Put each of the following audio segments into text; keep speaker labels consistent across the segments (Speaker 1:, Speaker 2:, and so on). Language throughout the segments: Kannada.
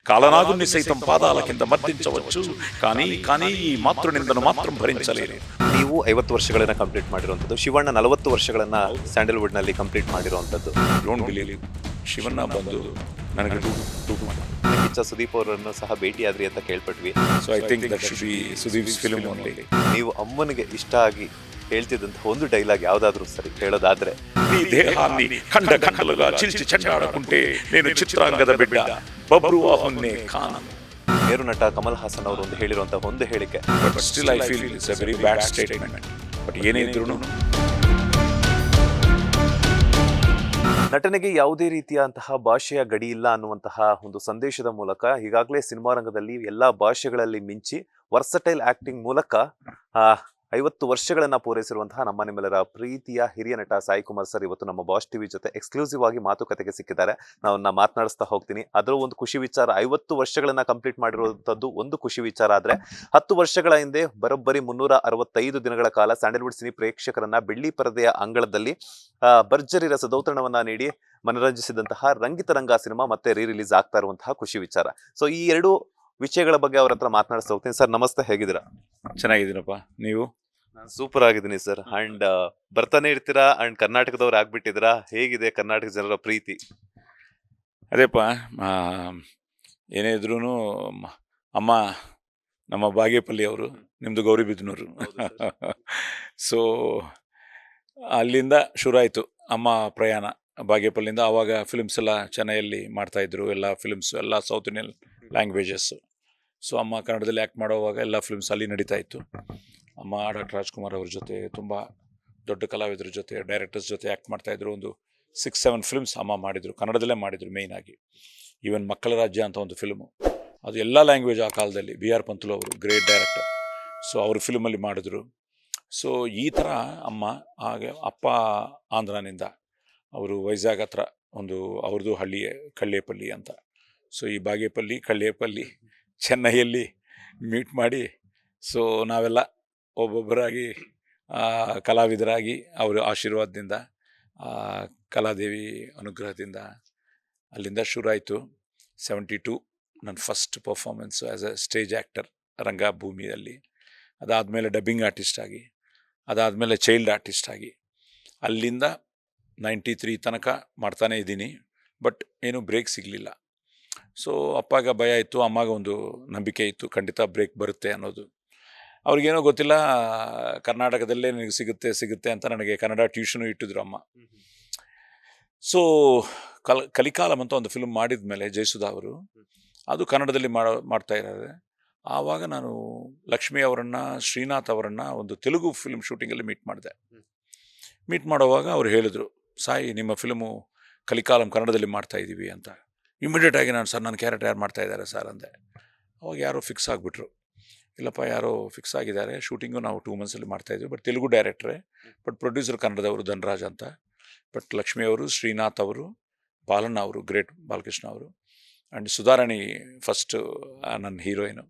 Speaker 1: కాలనాగుని సైతం పాదాల కింద మర్దించవచ్చు, కానీ కానీ ఈ మాతృనిందను మాత్రం భరించలేరు.
Speaker 2: ನೀವು 50 ವರ್ಷಗಳನ್ನ ಕಂಪ್ಲೀಟ್ ಮಾಡಿರುವಂಥದ್ದು, ಶಿವಣ್ಣ 40 ವರ್ಷಗಳನ್ನ ಸ್ಯಾಂಡಲ್ವುಡ್ನಲ್ಲಿ ಕಂಪ್ಲೀಟ್ ಮಾಡಿರುವಂಥದ್ದು.
Speaker 1: ಡೋಂಟ್ ಬಿಲೀವ್, ಶಿವಣ್ಣ ಬಂದು ನನಗೆ ಟೂಕ್ ಮಾಡಿ.
Speaker 2: ಕಿಚ್ಚ ಸುದೀಪ್ ಅವರನ್ನು ಸಹ ಭೇಟಿಯಾದ್ರಿ ಅಂತ ಕೇಳ್ಪಟ್ವಿ.
Speaker 1: So I think that should be Sudeep's film only.
Speaker 2: ನೀವು ಅಮ್ಮನಿಗೆ ಇಷ್ಟ ಆಗಿ ಹೇಳ್ತಿದ್ದಂಥ ಒಂದು ಡೈಲಾಗ್ ಯಾವುದಾದ್ರೂ ಸರಿ ಹೇಳೋದಾದ್ರೆ?
Speaker 1: నీ దేహాన్ని ఖండ ఖండలుగా చీల్చి చెండాడుకుంటే నేను చిత్రాంగద బిడ్డ బబ్రువాహున్నే కాను.
Speaker 2: ಮೇರು ನಟ ಕಮಲ್ ಹಾಸನ್ ಅವರು ಒಂದು ಹೇಳಿರುವಂತಹ ಒಂದು ಹೇಳಿಕೆ.
Speaker 1: But still I feel it's a very bad statement. But ಏನೇ ಇದ್ರೂ
Speaker 2: ನಟನೆಗೆ ಯಾವುದೇ ರೀತಿಯಂತಹ ಭಾಷೆಯ ಗಡಿ ಇಲ್ಲ ಅನ್ನುವಂತಹ ಒಂದು ಸಂದೇಶದ ಮೂಲಕ ಈಗಾಗಲೇ ಸಿನಿಮಾ ರಂಗದಲ್ಲಿ ಎಲ್ಲಾ ಭಾಷೆಗಳಲ್ಲಿ ಮಿಂಚಿ ವರ್ಸಟೈಲ್ ಆಕ್ಟಿಂಗ್ ಮೂಲಕ 50 ವರ್ಷಗಳನ್ನ ಪೂರೈಸಿರುವಂತಹ ನಮ್ಮ ನಿಮ್ಮೆಲ್ಲರ ಪ್ರೀತಿಯ ಹಿರಿಯ ನಟ ಸಾಯಿ ಕುಮಾರ್ ಸರ್ ಇವತ್ತು ನಮ್ಮ ಬಾಸ್ ಟಿವಿ ಜೊತೆ ಎಕ್ಸ್ಕ್ಲೂಸಿವ್ ಆಗಿ ಮಾತುಕತೆಗೆ ಸಿಕ್ಕಿದ್ದಾರೆ. ನಾವನ್ನ ಮಾತನಾಡಿಸ್ತಾ ಹೋಗ್ತೀನಿ. ಅದರ ಒಂದು ಖುಷಿ ವಿಚಾರ, 50 ವರ್ಷಗಳನ್ನ ಕಂಪ್ಲೀಟ್ ಮಾಡಿರುವಂತದ್ದು ಒಂದು ಖುಷಿ ವಿಚಾರ ಆದ್ರೆ, 10 ವರ್ಷಗಳ ಹಿಂದೆ ಬರೋಬ್ಬರಿ 365 ದಿನಗಳ ಕಾಲ ಸ್ಯಾಂಡಲ್ವುಡ್ ಸಿನಿ ಪ್ರೇಕ್ಷಕರನ್ನ ಬೆಳ್ಳಿ ಪರದೆಯ ಅಂಗಳದಲ್ಲಿ ಭರ್ಜರಿ ರಸದೌತಣವನ್ನ ನೀಡಿ ಮನರಂಜಿಸಿದಂತಹ ರಂಗಿತರಂಗ ಸಿನಿಮಾ ಮತ್ತೆ ರಿಲೀಸ್ ಆಗ್ತಾ ಇರುವಂತಹ ಖುಷಿ ವಿಚಾರ. ಸೊ ಈ ಎರಡು ವಿಷಯಗಳ ಬಗ್ಗೆ ಅವ್ರ ಹತ್ರ ಮಾತನಾಡಿಸ್ತಾ ಹೋಗ್ತೀನಿ. ಸರ್ ನಮಸ್ತೆ, ಹೇಗಿದ್ದೀರಾ?
Speaker 1: ಚೆನ್ನಾಗಿದ್ದೀನಪ್ಪ, ನೀವು?
Speaker 2: ನಾನು ಸೂಪರ್ ಆಗಿದ್ದೀನಿ ಸರ್. ಅಂಡ್ ಬರ್ತಾನೆ ಇರ್ತೀರಾ ಅಂಡ್ ಕರ್ನಾಟಕದವ್ರು ಆಗ್ಬಿಟ್ಟಿದ್ದೀರಾ. ಹೇಗಿದೆ ಕರ್ನಾಟಕ ಜನರ ಪ್ರೀತಿ?
Speaker 1: ಅದೇಪ್ಪ, ಏನೇ ಇದ್ರೂ ಅಮ್ಮ ನಮ್ಮ ಬಾಗೇಪಲ್ಲಿ ಅವರು, ನಿಮ್ಮದು ಗೌರಿಬಿದನೂರು. ಸೊ ಅಲ್ಲಿಂದ ಶುರುವಾಯಿತು ಅಮ್ಮ ಪ್ರಯಾಣ ಬಾಗೇಪಲ್ಲಿಂದ. ಆವಾಗ ಫಿಲ್ಮ್ಸ್ ಎಲ್ಲ ಚೆನ್ನೈಯಲ್ಲಿ ಮಾಡ್ತಾಯಿದ್ರು, ಎಲ್ಲ ಫಿಲ್ಮ್ಸು ಎಲ್ಲ ಸೌತ್ ಇಂಡಿಯನ್ ಲ್ಯಾಂಗ್ವೇಜಸ್ಸು. ಸೊ ಅಮ್ಮ ಕನ್ನಡದಲ್ಲಿ ಆ್ಯಕ್ಟ್ ಮಾಡೋವಾಗ ಎಲ್ಲ ಫಿಲ್ಮ್ಸ್ ಅಲ್ಲಿ ನಡೀತಾ ಇತ್ತು. ಅಮ್ಮ ಡಾಕ್ಟರ್ ರಾಜ್ಕುಮಾರ್ ಅವ್ರ ಜೊತೆ, ತುಂಬ ದೊಡ್ಡ ಕಲಾವಿದರ ಜೊತೆ, ಡೈರೆಕ್ಟರ್ಸ್ ಜೊತೆ ಆ್ಯಕ್ಟ್ ಮಾಡ್ತಾಯಿದ್ರು. ಒಂದು 6-7 ಫಿಲ್ಮ್ಸ್ ಅಮ್ಮ ಮಾಡಿದರು, ಕನ್ನಡದಲ್ಲೇ ಮಾಡಿದರು ಮೇಯ್ನಾಗಿ. ಈವನ್ ಮಕ್ಕಳ ರಾಜ್ಯ ಅಂತ ಒಂದು ಫಿಲ್ಮು, ಅದು ಎಲ್ಲ ಲ್ಯಾಂಗ್ವೇಜ್ ಆ ಕಾಲದಲ್ಲಿ. BR ಪಂತುಲು ಅವರು ಗ್ರೇಟ್ ಡೈರೆಕ್ಟರ್. ಸೊ ಅವ್ರ ಫಿಲ್ಮಲ್ಲಿ ಮಾಡಿದ್ರು. ಸೊ ಈ ಥರ ಅಮ್ಮ. ಹಾಗೆ ಅಪ್ಪ ಆಂಧ್ರನಿಂದ, ಅವರು ವೈಜಾಗ್ ಹತ್ರ ಒಂದು ಅವ್ರದ್ದು ಹಳ್ಳಿ ಕಳ್ಳೇಪಲ್ಲಿ ಅಂತ. ಸೊ ಈ ಬಾಗೇಪಲ್ಲಿ ಕಳ್ಳೇಪಲ್ಲಿ ಚೆನ್ನೈಯಲ್ಲಿ ಮೀಟ್ ಮಾಡಿ, ಸೊ ನಾವೆಲ್ಲ ಒಬ್ಬೊಬ್ಬರಾಗಿ ಕಲಾವಿದರಾಗಿ ಅವರ ಆಶೀರ್ವಾದದಿಂದ, ಕಲಾದೇವಿ ಅನುಗ್ರಹದಿಂದ ಅಲ್ಲಿಂದ ಶುರುವಾಯಿತು. 72 ನನ್ನ first performance as a stage actor ರಂಗಭೂಮಿಯಲ್ಲಿ. ಅದಾದಮೇಲೆ ಡಬ್ಬಿಂಗ್ ಆರ್ಟಿಸ್ಟ್ ಆಗಿ, ಅದಾದಮೇಲೆ ಚೈಲ್ಡ್ ಆರ್ಟಿಸ್ಟ್ ಆಗಿ, ಅಲ್ಲಿಂದ 93 ತನಕ ಮಾಡ್ತಾನೇ ಇದ್ದೀನಿ. ಬಟ್ ಏನೂ ಬ್ರೇಕ್ ಸಿಗಲಿಲ್ಲ. ಸೊ ಅಪ್ಪಾಗ ಭಯ ಇತ್ತು, ಅಮ್ಮಾಗ ಒಂದು ನಂಬಿಕೆ ಇತ್ತು, ಖಂಡಿತ ಬ್ರೇಕ್ ಬರುತ್ತೆ ಅನ್ನೋದು. ಅವ್ರಿಗೇನೋ ಗೊತ್ತಿಲ್ಲ, ಕರ್ನಾಟಕದಲ್ಲೇ ನನಗೆ ಸಿಗುತ್ತೆ ಅಂತ ನನಗೆ ಕನ್ನಡ ಟ್ಯೂಷನು ಇಟ್ಟಿದ್ರು ಅಮ್ಮ. ಸೊ ಕಲಿಕಾಲಂ ಅಂತ ಒಂದು ಫಿಲ್ಮ್ ಮಾಡಿದ ಮೇಲೆ ಜಯಸುಧಾ ಅವರು, ಅದು ಕನ್ನಡದಲ್ಲಿ ಮಾಡ್ತಾ ಇದ್ದಾರೆ. ಆವಾಗ ನಾನು ಲಕ್ಷ್ಮಿ ಅವರನ್ನು, ಶ್ರೀನಾಥ್ ಅವರನ್ನು ಒಂದು ತೆಲುಗು ಫಿಲ್ಮ್ ಶೂಟಿಂಗಲ್ಲಿ ಮೀಟ್ ಮಾಡೋವಾಗ ಅವ್ರು ಹೇಳಿದ್ರು, ಸಾಯಿ ನಿಮ್ಮ ಫಿಲ್ಮು ಕಲಿಕಾಲಂ ಕನ್ನಡದಲ್ಲಿ ಮಾಡ್ತಾಯಿದ್ದೀವಿ ಅಂತ. ಇಮಿಡಿಯೇಟಾಗಿ ನಾನು, ಸರ್ ನನ್ನ ಕ್ಯಾರೆಕ್ಟರ್ ಯಾರು ಮಾಡ್ತಾ ಇದ್ದಾರೆ ಸರ್ ಅಂದೆ. ಅವಾಗ ಯಾರೋ ಫಿಕ್ಸ್ ಆಗಿಬಿಟ್ರು. ಇಲ್ಲಪ್ಪ, ಯಾರೋ ಫಿಕ್ಸ್ ಆಗಿದ್ದಾರೆ, ಶೂಟಿಂಗು ನಾವು 2 ಮಂತ್ಸಲ್ಲಿ ಮಾಡ್ತಾಯಿದ್ವಿ. ಬಟ್ ತೆಲುಗು ಡೈರೆಕ್ಟ್ರೇ, ಬಟ್ ಪ್ರೊಡ್ಯೂಸರ್ ಕನ್ನಡದವರು ಧನರಾಜ್ ಅಂತ. ಬಟ್ ಲಕ್ಷ್ಮಿ ಅವರು, ಶ್ರೀನಾಥ್ ಅವರು, ಬಾಲಣ್ಣ ಅವರು, ಗ್ರೇಟ್ ಬಾಲಕೃಷ್ಣ ಅವರು, ಆ್ಯಂಡ್ ಸುಧಾರಾಣಿ ಫಸ್ಟು ನನ್ನ ಹೀರೋಯಿನು.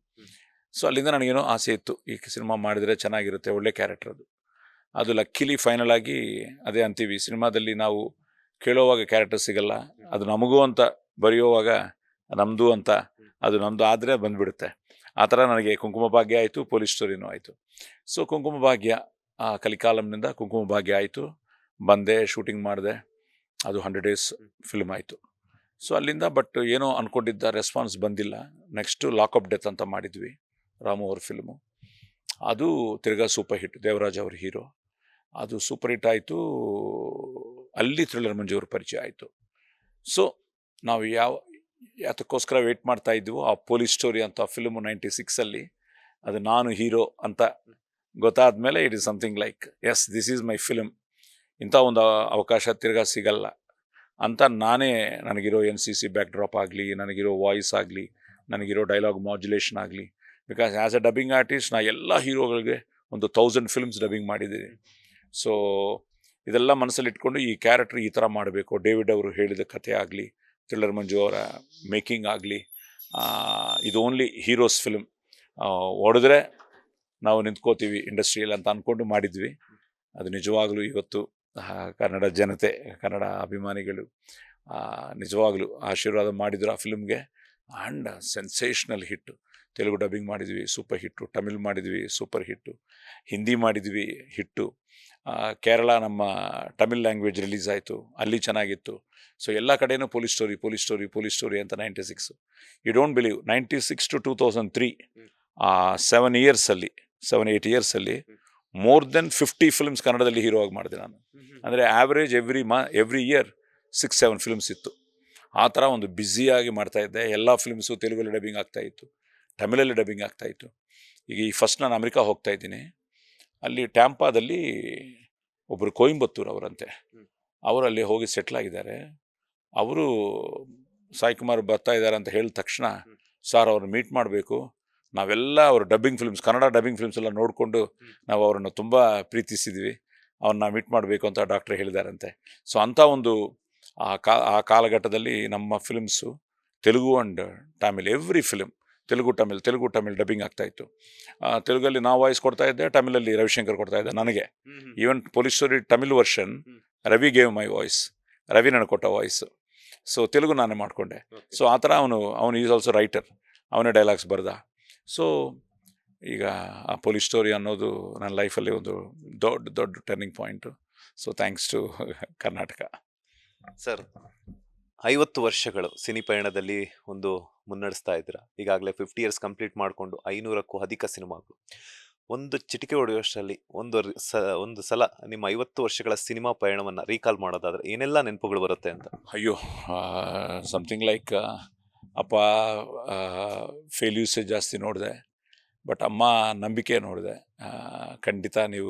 Speaker 1: ಸೊ ಅಲ್ಲಿಂದ ನನಗೇನೋ ಆಸೆ ಇತ್ತು, ಈ ಸಿನಿಮಾ ಮಾಡಿದರೆ ಚೆನ್ನಾಗಿರುತ್ತೆ, ಒಳ್ಳೆ ಕ್ಯಾರೆಕ್ಟರ್ ಅದು ಲಕ್ಕಿಲಿ ಫೈನಲ್ ಆಗಿ ಅದೇ ಅಂತೀವಿ, ಸಿನಿಮಾದಲ್ಲಿ ನಾವು ಕೇಳೋವಾಗ ಕ್ಯಾರೆಕ್ಟರ್ ಸಿಗಲ್ಲ, ಅದು ನಮಗೂ ಅಂತ ಬರೆಯೋವಾಗ ನಮ್ಮದು ಅಂತ, ಅದು ನಮ್ಮದು ಆದರೆ ಬಂದುಬಿಡುತ್ತೆ. ಆ ಥರ ನನಗೆ ಕುಂಕುಮ ಭಾಗ್ಯ ಆಯಿತು, ಪೊಲೀಸ್ ಸ್ಟೋರಿನೂ ಆಯಿತು. ಸೊ ಕುಂಕುಮ ಭಾಗ್ಯ, ಕಲಿಕಾಲಂನಿಂದ ಕುಂಕುಮ ಭಾಗ್ಯ ಆಯಿತು. ಬಂದೆ, ಶೂಟಿಂಗ್ ಮಾಡಿದೆ, ಅದು 100 ಡೇಸ್ ಫಿಲ್ಮ್ ಆಯಿತು. ಸೊ ಅಲ್ಲಿಂದ ಬಟ್ ಏನೋ ಅಂದ್ಕೊಂಡಿದ್ದ ರೆಸ್ಪಾನ್ಸ್ ಬಂದಿಲ್ಲ. ನೆಕ್ಸ್ಟು ಲಾಕ್ ಆಫ್ ಡೆತ್ ಅಂತ ಮಾಡಿದ್ವಿ, ರಾಮು ಅವ್ರ ಫಿಲ್ಮು. ಅದು ತಿರ್ಗಾ ಸೂಪರ್ ಹಿಟ್, ದೇವರಾಜ್ ಅವ್ರ ಹೀರೋ. ಅದು ಸೂಪರ್ ಹಿಟ್ ಆಯಿತು. ಅಲ್ಲಿ ಥ್ರಿಲ್ಲರ್ ಮಂಜು ಅವ್ರ ಪರಿಚಯ ಆಯಿತು. ಸೊ ನಾವು ಯಾತಕ್ಕೋಸ್ಕರ ವೇಟ್ ಮಾಡ್ತಾ ಇದ್ವು, ಆ ಪೊಲೀಸ್ ಸ್ಟೋರಿ ಅಂತ ಫಿಲ್ಮು 96ಅಲ್ಲಿ, ಅದು ನಾನು ಹೀರೋ ಅಂತ ಗೊತ್ತಾದ ಮೇಲೆ it is something like, yes this is my film, ಇಂಥ ಒಂದು ಅವಕಾಶ ತಿರ್ಗಾ ಸಿಗಲ್ಲ ಅಂತ ನಾನೇ, ನನಗಿರೋ NCC ಬ್ಯಾಕ್ ಡ್ರಾಪ್ ಆಗಲಿ, ನನಗಿರೋ ವಾಯ್ಸ್ ಆಗಲಿ, ನನಗಿರೋ ಡೈಲಾಗ್ ಮಾಡ್ಯುಲೇಷನ್ ಆಗಲಿ, because as A dubbing artist ನಾ ಎಲ್ಲ ಹೀರೋಗಳಿಗೆ ಒಂದು 1000 ಫಿಲ್ಮ್ಸ್ ಡಬ್ಬಿಂಗ್ ಮಾಡಿದ್ದೀನಿ. ಸೊ ಇದೆಲ್ಲ ಮನಸ್ಸಲ್ಲಿ ಇಟ್ಕೊಂಡು ಈ ಕ್ಯಾರೆಕ್ಟರ್ ಈ ಥರ ಮಾಡಬೇಕು. ಡೇವಿಡ್ ಅವರು ಹೇಳಿದ ಕಥೆ ಆಗಲಿ, ಥ್ರಿಲ್ಲರ್ ಮಂಜು ಅವರ ಮೇಕಿಂಗ್ ಆಗಲಿ, ಇದು ಓನ್ಲಿ ಹೀರೋಸ್ ಫಿಲ್ಮ್, ಹೊಡೆದ್ರೆ ನಾವು ನಿಂತ್ಕೋತೀವಿ ಇಂಡಸ್ಟ್ರಿಯಲ್ಲಿ ಅಂತ ಅಂದ್ಕೊಂಡು ಮಾಡಿದ್ವಿ. ಅದು ನಿಜವಾಗಲೂ ಇವತ್ತು ಕನ್ನಡ ಜನತೆ, ಕನ್ನಡ ಅಭಿಮಾನಿಗಳು ನಿಜವಾಗಲೂ ಆಶೀರ್ವಾದ ಮಾಡಿದ್ರು ಆ ಫಿಲ್ಮ್ಗೆ. ಆ್ಯಂಡ್ ಸೆನ್ಸೇಷ್ನಲ್ ಹಿಟ್ಟು. ತೆಲುಗು ಡಬ್ಬಿಂಗ್ ಮಾಡಿದ್ವಿ, ಸೂಪರ್ ಹಿಟ್ಟು. ತಮಿಳ್ ಮಾಡಿದ್ವಿ, ಸೂಪರ್ ಹಿಟ್ಟು. ಹಿಂದಿ ಮಾಡಿದ್ವಿ, ಹಿಟ್ಟು. ಕೇರಳ ನಮ್ಮ ತಮಿಳ್ ಲ್ಯಾಂಗ್ವೇಜ್ ರಿಲೀಸ್ ಆಯಿತು, ಅಲ್ಲಿ ಚೆನ್ನಾಗಿತ್ತು. ಸೊ ಎಲ್ಲ ಕಡೆಯೂ ಪೊಲೀಸ್ ಸ್ಟೋರಿ ಅಂತ 96. ಯು ಡೋಂಟ್ ಬಿಲೀವ್, 96 to 2003 7-8 ಇಯರ್ಸಲ್ಲಿ ಮೋರ್ ದೆನ್ 50 ಫಿಲ್ಮ್ಸ್ ಕನ್ನಡದಲ್ಲಿ ಹೀರೋ ಆಗಿ ಮಾಡಿದೆ ನಾನು. ಅಂದರೆ ಆ್ಯಾವ್ರೇಜ್ ಎವ್ರಿ ಇಯರ್ 6-7 ಫಿಲ್ಮ್ಸ್ ಇತ್ತು. ಆ ಥರ ಒಂದು ಬ್ಯುಸಿಯಾಗಿ ಮಾಡ್ತಾಯಿದ್ದೆ. ಎಲ್ಲ ಫಿಲ್ಮ್ಸು ತೆಲುಗಲ್ಲಿ ಡಬ್ಬಿಂಗ್ ಆಗ್ತಾಯಿತ್ತು, ತಮಿಳಲ್ಲಿ ಡಬ್ಬಿಂಗ್ ಆಗ್ತಾಯಿತ್ತು. ಈಗ ಈ ಫಸ್ಟ್ ನಾನು ಅಮೆರಿಕಾ ಹೋಗ್ತಾ ಇದ್ದೀನಿ. ಅಲ್ಲಿ ಟ್ಯಾಂಪಾದಲ್ಲಿ ಒಬ್ಬರು ಕೊಯಂಬತ್ತೂರು ಅವರಂತೆ, ಅವರಲ್ಲಿ ಹೋಗಿ ಸೆಟ್ಲಾಗಿದ್ದಾರೆ. ಅವರು ಸಾಯಿ ಕುಮಾರ್ ಬರ್ತಾ ಇದ್ದಾರೆ ಅಂತ ಹೇಳಿದ ತಕ್ಷಣ, ಸರ್ ಅವ್ರನ್ನ ಮೀಟ್ ಮಾಡಬೇಕು, ನಾವೆಲ್ಲ ಅವ್ರ dubbing films, Kannada dubbing films ಎಲ್ಲ ನೋಡಿಕೊಂಡು ನಾವು ಅವರನ್ನು ತುಂಬ ಪ್ರೀತಿಸಿದ್ವಿ, ಅವ್ರನ್ನ ಮೀಟ್ ಮಾಡಬೇಕು ಅಂತ ಡಾಕ್ಟ್ರ್ ಹೇಳಿದಾರಂತೆ. ಸೊ ಅಂಥ ಒಂದು ಆ ಕಾಲಘಟ್ಟದಲ್ಲಿ ನಮ್ಮ films Telugu and Tamil, every film Telugu Tamil dubbing ಆಗ್ತಾಯಿತ್ತು. ತೆಲುಗಲ್ಲಿ ನಾವು ವಾಯ್ಸ್ ಕೊಡ್ತಾಯಿದ್ದೆ, ತಮಿಳಲ್ಲಿ ರವಿಶಂಕರ್ ಕೊಡ್ತಾಯಿದ್ದೆ ನನಗೆ. Even police story Tamil version Ravi gave my voice, Ravi ನನಗೆ ಕೊಟ್ಟ ವಾಯ್ಸು. ಸೊ ತೆಲುಗು ನಾನೇ ಮಾಡಿಕೊಂಡೆ. ಸೊ ಆ ಥರ ಅವನು ಈಸ್ ಆಲ್ಸೋ ರೈಟರ್, ಅವನೇ ಡೈಲಾಗ್ಸ್ ಬರ್ದ. ಸೊ ಈಗ ಆ ಪೊಲೀಸ್ ಸ್ಟೋರಿ ಅನ್ನೋದು ನನ್ನ ಲೈಫಲ್ಲಿ ಒಂದು ದೊಡ್ಡ turning point. So thanks to Karnataka.
Speaker 2: Sir, 50 ವರ್ಷಗಳು ಸಿನಿ ಪಯಣದಲ್ಲಿ ಒಂದು ಮುನ್ನಡೆಸ್ತಾ ಇದ್ದೀರಾ. ಈಗಾಗಲೇ 50 ಇಯರ್ಸ್ ಕಂಪ್ಲೀಟ್ ಮಾಡಿಕೊಂಡು 500ಕ್ಕೂ ಅಧಿಕ ಸಿನಿಮಾಗಳು. ಒಂದು ಚಿಟಿಕೆ ಹೊಡೆಯುವಷ್ಟರಲ್ಲಿ ಒಂದು ಸಲ ನಿಮ್ಮ 50 ವರ್ಷಗಳ ಸಿನಿಮಾ ಪಯಣವನ್ನು ರೀಕಾಲ್ ಮಾಡೋದಾದ್ರೆ ಏನೆಲ್ಲ ನೆನಪುಗಳು ಬರುತ್ತೆ ಅಂತ?
Speaker 1: ಅಯ್ಯೋ, ಸಮಥಿಂಗ್ ಲೈಕ್ ಅಪ್ಪ ಫೇಲ್ಯೂಸೇ ಜಾಸ್ತಿ ನೋಡಿದೆ, ಬಟ್ ಅಮ್ಮ ನಂಬಿಕೆ ನೋಡಿದೆ. ಖಂಡಿತ ನೀವು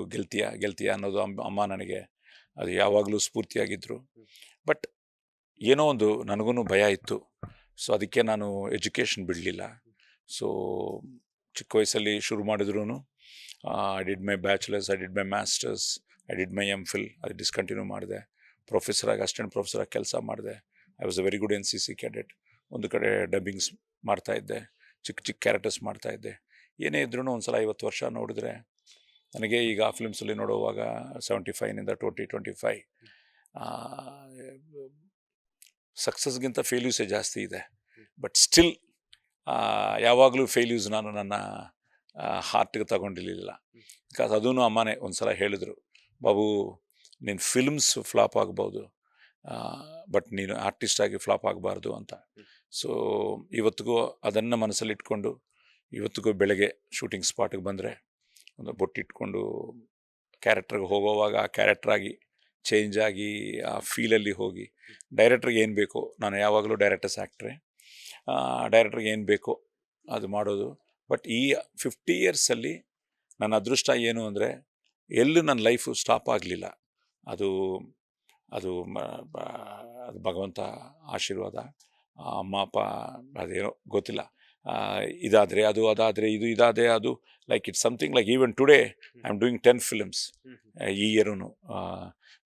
Speaker 1: ಗೆಲ್ತೀಯ ಅನ್ನೋದು ಅಮ್ಮ ನನಗೆ ಅದು ಯಾವಾಗಲೂ ಸ್ಫೂರ್ತಿಯಾಗಿದ್ದರು. ಬಟ್ ಏನೋ ಒಂದು ನನಗೂ ಭಯ ಇತ್ತು. ಸೊ ಅದಕ್ಕೆ ನಾನು ಎಜುಕೇಷನ್ ಬಿಡಲಿಲ್ಲ. ಸೊ ಚಿಕ್ಕ ವಯಸ್ಸಲ್ಲಿ ಶುರು ಮಾಡಿದ್ರು I did my bachelors, I did my masters, I did my MPhil. ಅದು ಡಿಸ್ಕಂಟಿನ್ಯೂ ಮಾಡಿದೆ. ಅಸಿಸ್ಟೆಂಟ್ ಪ್ರೊಫೆಸರಾಗಿ ಕೆಲಸ ಮಾಡಿದೆ. I was a very good NCC cadet. ಒಂದು ಕಡೆ ಡಬ್ಬಿಂಗ್ಸ್ ಮಾಡ್ತಾಯಿದ್ದೆ, ಚಿಕ್ಕ ಕ್ಯಾರೆಕ್ಟರ್ಸ್ ಮಾಡ್ತಾಯಿದ್ದೆ. ಏನೇ ಇದ್ರೂ ಒಂದು ಸಲ 50 ವರ್ಷ ನೋಡಿದ್ರೆ ನನಗೆ ಈಗ ಫಿಲ್ಮ್ಸಲ್ಲಿ ನೋಡುವಾಗ 75 2025 ಸಕ್ಸಸ್ಗಿಂತ ಫೇಲ್ಯೂಸೇ ಜಾಸ್ತಿ ಇದೆ. ಬಟ್ ಸ್ಟಿಲ್ ಯಾವಾಗಲೂ ಫೇಲ್ಯೂಸ್ ನಾನು ನನ್ನ ಹಾರ್ಟ್ಗೆ ತಗೊಂಡಿರಲಿಲ್ಲ. ಬಿಕಾಸ್ ಅದೂ ಅಮ್ಮನೇ ಒಂದು ಸಲ ಹೇಳಿದ್ರು, ಬಾಬು ನಿನ್ನ ಫಿಲ್ಮ್ಸ್ ಫ್ಲಾಪ್ ಆಗ್ಬೋದು, ಬಟ್ ನೀನು ಆರ್ಟಿಸ್ಟಾಗಿ ಫ್ಲಾಪ್ ಆಗಬಾರ್ದು ಅಂತ. ಸೊ ಇವತ್ತಿಗೂ ಅದನ್ನು ಮನಸ್ಸಲ್ಲಿ ಇಟ್ಕೊಂಡು, ಇವತ್ತಿಗೂ ಬೆಳಗ್ಗೆ ಶೂಟಿಂಗ್ ಸ್ಪಾಟಿಗೆ ಬಂದರೆ ಒಂದು ಬೊಟ್ಟಿಟ್ಕೊಂಡು ಕ್ಯಾರೆಕ್ಟ್ರಿಗೆ ಹೋಗೋವಾಗ ಆ ಕ್ಯಾರೆಕ್ಟ್ರಾಗಿ ಚೇಂಜ್ ಆಗಿ ಆ ಫೀಲಲ್ಲಿ ಹೋಗಿ ಡೈರೆಕ್ಟ್ರಿಗೆ ಏನು ಬೇಕೋ, ನಾನು ಯಾವಾಗಲೂ ಡೈರೆಕ್ಟರ್ಸ್ ಆ್ಯಕ್ಟ್ರೆ, ಡೈರೆಕ್ಟ್ರಿಗೆ ಏನು ಬೇಕೋ ಅದು ಮಾಡೋದು. ಬಟ್ ಈ 50 ಇಯರ್ಸಲ್ಲಿ ನನ್ನ ಅದೃಷ್ಟ ಏನು ಅಂದರೆ ಎಲ್ಲೂ ನನ್ನ ಲೈಫು ಸ್ಟಾಪ್ ಆಗಲಿಲ್ಲ. ಅದು ಅದು ಭಗವಂತ ಆಶೀರ್ವಾದ, ಅಮ್ಮ ಅಪ್ಪ ಅದೇನೋ ಗೊತ್ತಿಲ್ಲ. ಇದಾದರೆ ಅದು, ಅದಾದರೆ ಇದು, ಇದಾದರೆ ಅದು. Like it's something like even today I am doing 10 films ಈ ಇಯರೂ.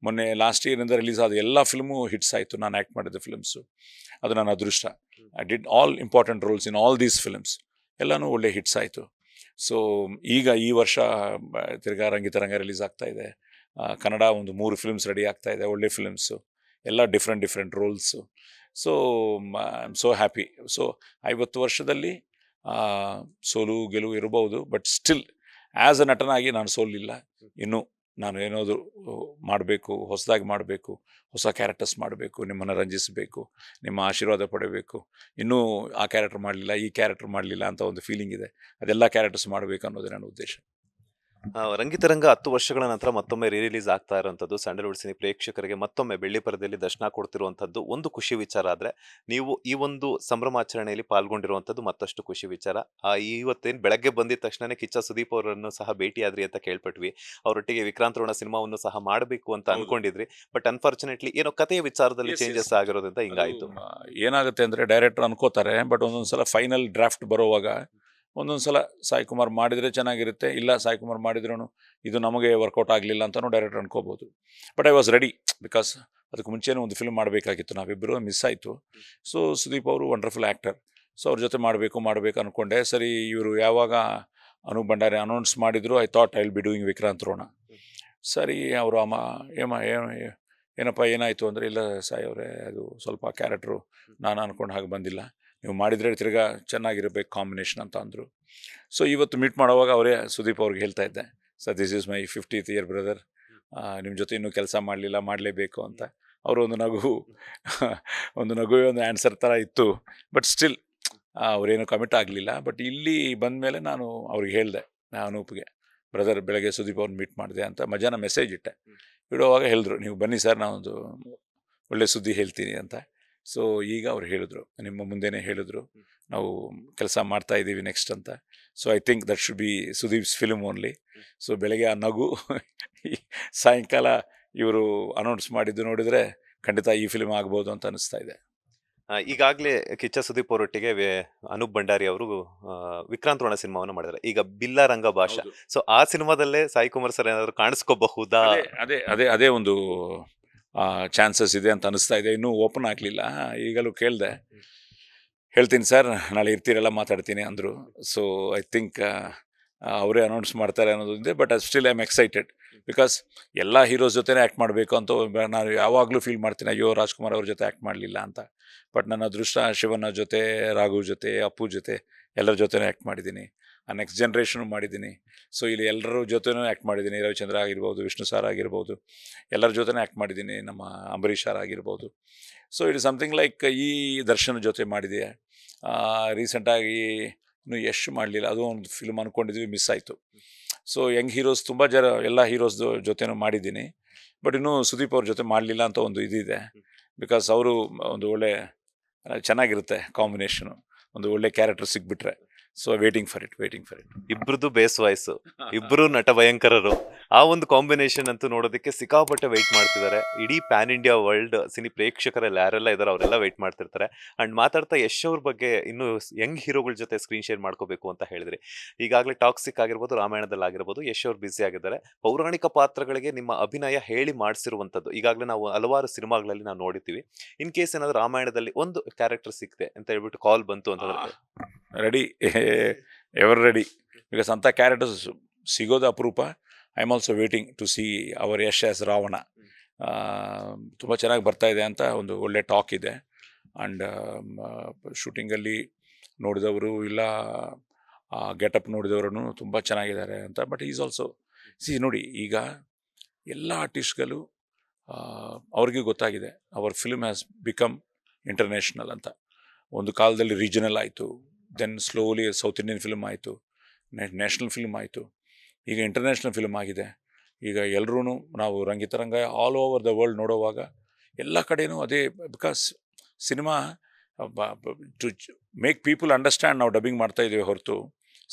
Speaker 1: ಮೊನ್ನೆ ಲಾಸ್ಟ್ ಇಯರಿಂದ ರಿಲೀಸ್ ಆದ ಎಲ್ಲ ಫಿಲ್ಮು ಹಿಟ್ಸ್ ಆಯಿತು, ನಾನು ಆ್ಯಕ್ಟ್ ಮಾಡಿದ ಫಿಲ್ಮ್ಸು. ಅದು ನನ್ನ ಅದೃಷ್ಟ. I did all important roles in all these films. ಎಲ್ಲನೂ ಒಳ್ಳೆ ಹಿಟ್ಸ್ ಆಯಿತು. ಸೊ ಈಗ ಈ ವರ್ಷ ತಿರ್ಗಾ ರಂಗಿತರಂಗ ರಿಲೀಸ್ ಆಗ್ತಾಯಿದೆ. ಕನ್ನಡ ಒಂದು 3 ಫಿಲ್ಮ್ಸ್ ರೆಡಿ ಆಗ್ತಾಯಿದೆ, ಒಳ್ಳೆ ಫಿಲ್ಮ್ಸು, ಎಲ್ಲ different roles. So I am so happy. So 50 ವರ್ಷದಲ್ಲಿ ಸೋಲು ಗೆಲುವು ಇರಬಹುದು, ಬಟ್ ಸ್ಟಿಲ್ ಆ್ಯಸ್ ಅ ನಟನಾಗಿ ನಾನು ಸೋಲಿಲ್ಲ. ಇನ್ನೂ ನಾನು ಏನಾದರೂ ಮಾಡಬೇಕು, ಹೊಸದಾಗಿ ಮಾಡಬೇಕು, ಹೊಸ ಕ್ಯಾರೆಕ್ಟರ್ಸ್ ಮಾಡಬೇಕು, ನಿಮ್ಮನ್ನು ರಂಜಿಸಬೇಕು, ನಿಮ್ಮ ಆಶೀರ್ವಾದ ಪಡೆಯಬೇಕು. ಇನ್ನೂ ಆ ಕ್ಯಾರೆಕ್ಟರ್ ಮಾಡಲಿಲ್ಲ, ಈ ಕ್ಯಾರೆಕ್ಟರ್ ಮಾಡಲಿಲ್ಲ ಅಂತ ಒಂದು ಫೀಲಿಂಗ್ ಇದೆ. ಅದೆಲ್ಲ ಕ್ಯಾರೆಕ್ಟರ್ಸ್ ಮಾಡಬೇಕು ಅನ್ನೋದೇ ನನ್ನ ಉದ್ದೇಶ.
Speaker 2: ರಂಗಿತರಂಗ 10 ವರ್ಷಗಳ ನಂತರ ಮತ್ತೊಮ್ಮೆ ರಿಲೀಸ್ ಆಗ್ತಾ ಇರುವಂಥದ್ದು, ಸ್ಯಾಂಡಲ್ವುಡ್ ಸಿನಿ ಪ್ರೇಕ್ಷಕರಿಗೆ ಮತ್ತೊಮ್ಮೆ ಬೆಳ್ಳಿ ಪರದೆಯಲ್ಲಿ ದರ್ಶನ ಕೊಡ್ತಿರುವಂಥದ್ದು ಒಂದು ಖುಷಿ ವಿಚಾರ. ಆದರೆ ನೀವು ಈ ಒಂದು ಸಂಭ್ರಮಾಚರಣೆಯಲ್ಲಿ ಪಾಲ್ಗೊಂಡಿರುವಂಥದ್ದು ಮತ್ತಷ್ಟು ಖುಷಿ ವಿಚಾರ. ಇವತ್ತೇನು ಬೆಳಗ್ಗೆ ಬಂದಿದ ತಕ್ಷಣನೇ ಕಿಚ್ಚ ಸುದೀಪ್ ಅವರನ್ನು ಸಹ ಭೇಟಿಯಾದ್ರಿ ಅಂತ ಕೇಳ್ಪಟ್ವಿ. ಅವರೊಟ್ಟಿಗೆ ವಿಕ್ರಾಂತ್ ರೋಣ ಸಿನಿಮಾವನ್ನು ಸಹ ಮಾಡಬೇಕು ಅಂತ ಅನ್ಕೊಂಡಿದ್ರಿ. ಬಟ್ ಅನ್ಫಾರ್ಚುನೇಟ್ಲಿ ಏನೋ ಕಥೆಯ ವಿಚಾರದಲ್ಲಿ ಚೇಂಜಸ್ ಆಗಿರೋದ್ರಿಂದ ಹಿಂಗಾಯ್ತು.
Speaker 1: ಏನಾಗುತ್ತೆ ಅಂದರೆ ಡೈರೆಕ್ಟರ್ ಅನ್ಕೋತಾರೆ, ಬಟ್ ಒಂದೊಂದ್ಸಲ ಫೈನಲ್ ಡ್ರಾಫ್ಟ್ ಬರೋವಾಗ ಒಂದೊಂದು ಸಲ ಸಾಯಿ ಕುಮಾರ್ ಮಾಡಿದರೆ ಚೆನ್ನಾಗಿರುತ್ತೆ, ಇಲ್ಲ ಸಾಯಿ ಕುಮಾರ್ ಮಾಡಿದ್ರೂ ಇದು ನಮಗೆ ವರ್ಕೌಟ್ ಆಗಲಿಲ್ಲ ಅಂತಲೂ ಡೈರೆಕ್ಟರ್ ಅನ್ಕೋಬೋದು. But I was ready, because ಅದಕ್ಕೆ ಮುಂಚೆನೇ ಒಂದು ಫಿಲ್ಮ್ ಮಾಡಬೇಕಾಗಿತ್ತು, ನಾವಿಬ್ಬರು ಮಿಸ್ ಆಯಿತು. ಸೊ ಸುದೀಪ್ ಅವರು ವಂಡರ್ಫುಲ್ ಆ್ಯಕ್ಟರ್, ಸೊ ಅವ್ರ ಜೊತೆ ಮಾಡಬೇಕು ಅಂದ್ಕೊಂಡೆ. ಸರಿ, ಇವರು ಯಾವಾಗ ಅನೂಪ್ ಭಂಡಾರಿ ಅನೌನ್ಸ್ ಮಾಡಿದ್ರು, I thought I will be doing Vikrant Rona. ಸರಿ, ಅವರು ಏನಪ್ಪ ಏನಾಯಿತು ಅಂದರೆ, ಇಲ್ಲ ಸಾಯಿ ಅವರೇ, ಅದು ಸ್ವಲ್ಪ ಕ್ಯಾರೆಕ್ಟ್ರು ನಾನು ಅಂದ್ಕೊಂಡು ಹಾಗೆ ಬಂದಿಲ್ಲ, ನೀವು ಮಾಡಿದರೆ ತಿರ್ಗಾ ಚೆನ್ನಾಗಿರಬೇಕು ಕಾಂಬಿನೇಷನ್ ಅಂತ ಅಂದರು. ಸೊ ಇವತ್ತು ಮೀಟ್ ಮಾಡುವಾಗ ಅವರೇ ಸುದೀಪ್ ಅವ್ರಿಗೆ ಹೇಳ್ತಾ ಇದ್ದೆ, sir this is my 50th year brother, ನಿಮ್ಮ ಜೊತೆ ಇನ್ನೂ ಕೆಲಸ ಮಾಡಲೇಬೇಕು ಅಂತ. ಅವರು ಒಂದು ನಗು ಒಂದು ನಗುವೇ ಒಂದು ಆನ್ಸರ್ ಥರ ಇತ್ತು. ಬಟ್ ಸ್ಟಿಲ್ ಅವರೇನು ಕಮಿಟ್ ಆಗಲಿಲ್ಲ. ಬಟ್ ಇಲ್ಲಿ ಬಂದ ಮೇಲೆ ನಾನು ಅವ್ರಿಗೆ ಹೇಳಿದೆ, ಅನೂಪ್ಗೆ, ಬ್ರದರ್ ಬೆಳಗ್ಗೆ ಸುದೀಪ್ ಅವ್ರನ್ನ ಮೀಟ್ ಮಾಡಿದೆ ಅಂತ ಮಧ್ಯಾಹ್ನ ಮೆಸೇಜ್ ಇಟ್ಟೆ. ಇಡುವಾಗ ಹೇಳಿದ್ರು, ನೀವು ಬನ್ನಿ ಸರ್, ನಾನೊಂದು ಒಳ್ಳೆ ಸುದ್ದಿ ಹೇಳ್ತೀನಿ ಅಂತ. ಸೊ ಈಗ ಅವ್ರು ಹೇಳಿದ್ರು, ನಿಮ್ಮ ಮುಂದೆನೇ ಹೇಳಿದ್ರು, ನಾವು ಕೆಲಸ ಮಾಡ್ತಾ ಇದ್ದೀವಿ ನೆಕ್ಸ್ಟ್ ಅಂತ. So I think that should be Sudeep's film only. So ಬೆಳಗ್ಗೆ ಆ ನಗು ಸಾಯಂಕಾಲ ಇವರು ಅನೌನ್ಸ್ ಮಾಡಿದ್ದು ನೋಡಿದರೆ ಖಂಡಿತ ಈ ಫಿಲ್ಮ್ ಆಗ್ಬೋದು ಅಂತ ಅನಿಸ್ತಾ ಇದೆ.
Speaker 2: ಈಗಾಗಲೇ ಕಿಚ್ಚ ಸುದೀಪ್ ಅವರೊಟ್ಟಿಗೆ ಅನೂಪ್ ಭಂಡಾರಿ ಅವರು ವಿಕ್ರಾಂತ್ ರೋಣ ಸಿನಿಮಾವನ್ನು ಮಾಡಿದ್ದಾರೆ. ಈಗ ಬಿಲ್ಲ ರಂಗ ಭಾಷಾ, ಸೊ ಆ ಸಿನಿಮಾದಲ್ಲೇ ಸಾಯಿ ಕುಮಾರ್ ಸರ್ ಏನಾದ್ರು ಕಾಣಿಸ್ಕೋಬಹುದಾ?
Speaker 1: ಅದೇ ಒಂದು ಚಾನ್ಸಸ್ ಇದೆ ಅಂತ ಅನಿಸ್ತಾ ಇದೆ. ಇನ್ನೂ ಓಪನ್ ಆಗಲಿಲ್ಲ. ಈಗಲೂ ಕೇಳಿದೆ, ಹೇಳ್ತೀನಿ ಸರ್, ನಾಳೆ ಇರ್ತೀರಲ್ಲ ಮಾತಾಡ್ತೀನಿ ಅಂದರು. ಸೊ ಐ ಥಿಂಕ್ ಅವರೇ ಅನೌನ್ಸ್ ಮಾಡ್ತಾರೆ ಅನ್ನೋದಿದೆ. But still I am excited, because ಎಲ್ಲ ಹೀರೋಸ್ ಜೊತೆನೇ ಆ್ಯಕ್ಟ್ ಮಾಡಬೇಕು ಅಂತ ನಾನು ಯಾವಾಗಲೂ ಫೀಲ್ ಮಾಡ್ತೀನಿ, ಅಯ್ಯೋ ರಾಜ್ಕುಮಾರ್ ಅವ್ರ ಜೊತೆ ಆ್ಯಕ್ಟ್ ಮಾಡಲಿಲ್ಲ ಅಂತ. ಬಟ್ ನನ್ನ ಅದೃಷ್ಟ ಶಿವಣ್ಣ ಜೊತೆ, ರಾಘು ಜೊತೆ, ಅಪ್ಪು ಜೊತೆ ಎಲ್ಲರ ಜೊತೆನೂ ಆ್ಯಕ್ಟ್ ಮಾಡಿದ್ದೀನಿ. ಆ ನೆಕ್ಸ್ಟ್ ಜನ್ರೇಷನು ಮಾಡಿದ್ದೀನಿ. ಸೊ ಇಲ್ಲಿ ಎಲ್ಲರ ಜೊತೆನೂ ಆ್ಯಕ್ಟ್ ಮಾಡಿದ್ದೀನಿ. ರವಿಚಂದ್ರ ಆಗಿರ್ಬೋದು, ವಿಷ್ಣು ಸಾರ್ ಆಗಿರ್ಬೋದು, ಎಲ್ಲರ ಜೊತೆನೇ ಆ್ಯಕ್ಟ್ ಮಾಡಿದ್ದೀನಿ. ನಮ್ಮ ಅಂಬರೀಷ್ ಸಾರ್ ಆಗಿರ್ಬೋದು. So it is something like ಈ ದರ್ಶನ ಜೊತೆ ಮಾಡಿದೆ. ರೀಸೆಂಟಾಗಿ ಇನ್ನೂ ಯಶ್ ಮಾಡಲಿಲ್ಲ, ಅದು ಒಂದು ಫಿಲ್ಮ್ ಅಂದ್ಕೊಂಡಿದ್ವಿ, ಮಿಸ್ ಆಯಿತು. ಸೊ ಯಂಗ್ ಹೀರೋಸ್ ತುಂಬ ಎಲ್ಲ ಹೀರೋಸ್ ಜೊತೆನೂ ಮಾಡಿದ್ದೀನಿ. ಬಟ್ ಇನ್ನೂ ಸುದೀಪ್ ಅವ್ರ ಜೊತೆ ಮಾಡಲಿಲ್ಲ ಅಂತ ಒಂದು ಇದಿದೆ. ಬಿಕಾಸ್ ಅವರು ಒಂದು ಒಳ್ಳೆ ಚೆನ್ನಾಗಿರುತ್ತೆ ಕಾಂಬಿನೇಷನು, ಒಂದು ಒಳ್ಳೆ ಕ್ಯಾರೆಕ್ಟರ್ ಸಿಕ್ಬಿಟ್ರೆ. So waiting for it.
Speaker 2: ಇಬ್ರದ್ದು ಬೇಸ್ ವಾಯ್ಸು, ಇಬ್ರು ನಟ ಭಯಂಕರರು. ಆ ಒಂದು ಕಾಂಬಿನೇಷನ್ ಅಂತೂ ನೋಡೋದಕ್ಕೆ ಸಿಕ್ಕಾಪಟ್ಟೆ ವೆಯ್ಟ್ ಮಾಡ್ತಿದ್ದಾರೆ. ಇಡೀ ಪ್ಯಾನ್ ಇಂಡಿಯಾ ವರ್ಲ್ಡ್ ಸಿನಿ ಪ್ರೇಕ್ಷಕರಲ್ಲಿ ಯಾರೆಲ್ಲ ಇದ್ದಾರೆ ಅವರೆಲ್ಲ ವೆಯ್ಟ್ ಮಾಡ್ತಿರ್ತಾರೆ. ಅಂಡ್ ಮಾತಾಡ್ತಾ ಯಶ್ ಅವ್ರ ಬಗ್ಗೆ ಇನ್ನೂ ಯಂಗ್ ಹೀರೋಗಳ ಜೊತೆ ಸ್ಕ್ರೀನ್ ಶೇರ್ ಮಾಡ್ಕೋಬೇಕು ಅಂತ ಹೇಳಿದ್ರಿ. ಈಗಾಗಲೇ ಟಾಕ್ಸಿಕ್ ಆಗಿರ್ಬೋದು, ರಾಮಾಯಣದಲ್ಲಿ ಆಗಿರ್ಬೋದು, ಯಶ್ ಅವ್ರು ಬ್ಯುಸಿ ಆಗಿದ್ದಾರೆ. ಪೌರಾಣಿಕ ಪಾತ್ರಗಳಿಗೆ ನಿಮ್ಮ ಅಭಿನಯ ಹೇಳಿ ಮಾಡಿಸಿರುವಂಥದ್ದು ಈಗಾಗಲೇ ನಾವು ಹಲವಾರು ಸಿನಿಮಾಗಳಲ್ಲಿ ನಾವು ನೋಡಿದ್ದೀವಿ. ಇನ್ ಕೇಸ್ ಏನಾದ್ರು ರಾಮಾಯಣದಲ್ಲಿ ಒಂದು ಕ್ಯಾರೆಕ್ಟರ್ ಸಿಕ್ತೆ ಅಂತ ಹೇಳ್ಬಿಟ್ಟು ಕಾಲ್ ಬಂತು ಅಂತಂದ್ರೆ
Speaker 1: ರೆಡಿ, ಎವರ್ ರೆಡಿ. ಬಿಕಾಸ್ ಅಂಥ ಕ್ಯಾರೆಕ್ಟರ್ಸ್ ಸಿಗೋದು ಅಪರೂಪ. I am also waiting to see our Yash as Ravana. ತುಂಬ ಚೆನ್ನಾಗಿ ಬರ್ತಾ ಇದೆ ಅಂತ ಒಂದು ಒಳ್ಳೆ ಟಾಕ್ ಇದೆ. ಆ್ಯಂಡ್ ಶೂಟಿಂಗಲ್ಲಿ ನೋಡಿದವರು ಇಲ್ಲ ಗೆಟಪ್ ನೋಡಿದವರು ತುಂಬ ಚೆನ್ನಾಗಿದ್ದಾರೆ ಅಂತ. ಬಟ್ ಈಸ್ ಆಲ್ಸೋ ನೋಡಿ, ಈಗ ಎಲ್ಲ ಆರ್ಟಿಸ್ಟ್ಗಳು ಅವ್ರಿಗೆ ಗೊತ್ತಾಗಿದೆ our film has become international ಅಂತ. ಒಂದು ಕಾಲದಲ್ಲಿ ರೀಜನಲ್ ಆಯಿತು, then slowly south Indian film ಆಯಿತು, ನ್ಯಾಷನಲ್ ಫಿಲ್ಮ್ ಆಯಿತು, ಈಗ ಇಂಟರ್ನ್ಯಾಷನಲ್ ಫಿಲ್ಮ್ ಆಗಿದೆ. ಈಗ ಎಲ್ಲರೂ ನಾವು Rangitaranga all over the world ನೋಡುವಾಗ ಎಲ್ಲ ಕಡೆಯೂ ಅದೇ. Because cinema to make people understand ನಾವು ಡಬ್ಬಿಂಗ್ ಮಾಡ್ತಾಯಿದ್ದೀವಿ ಹೊರತು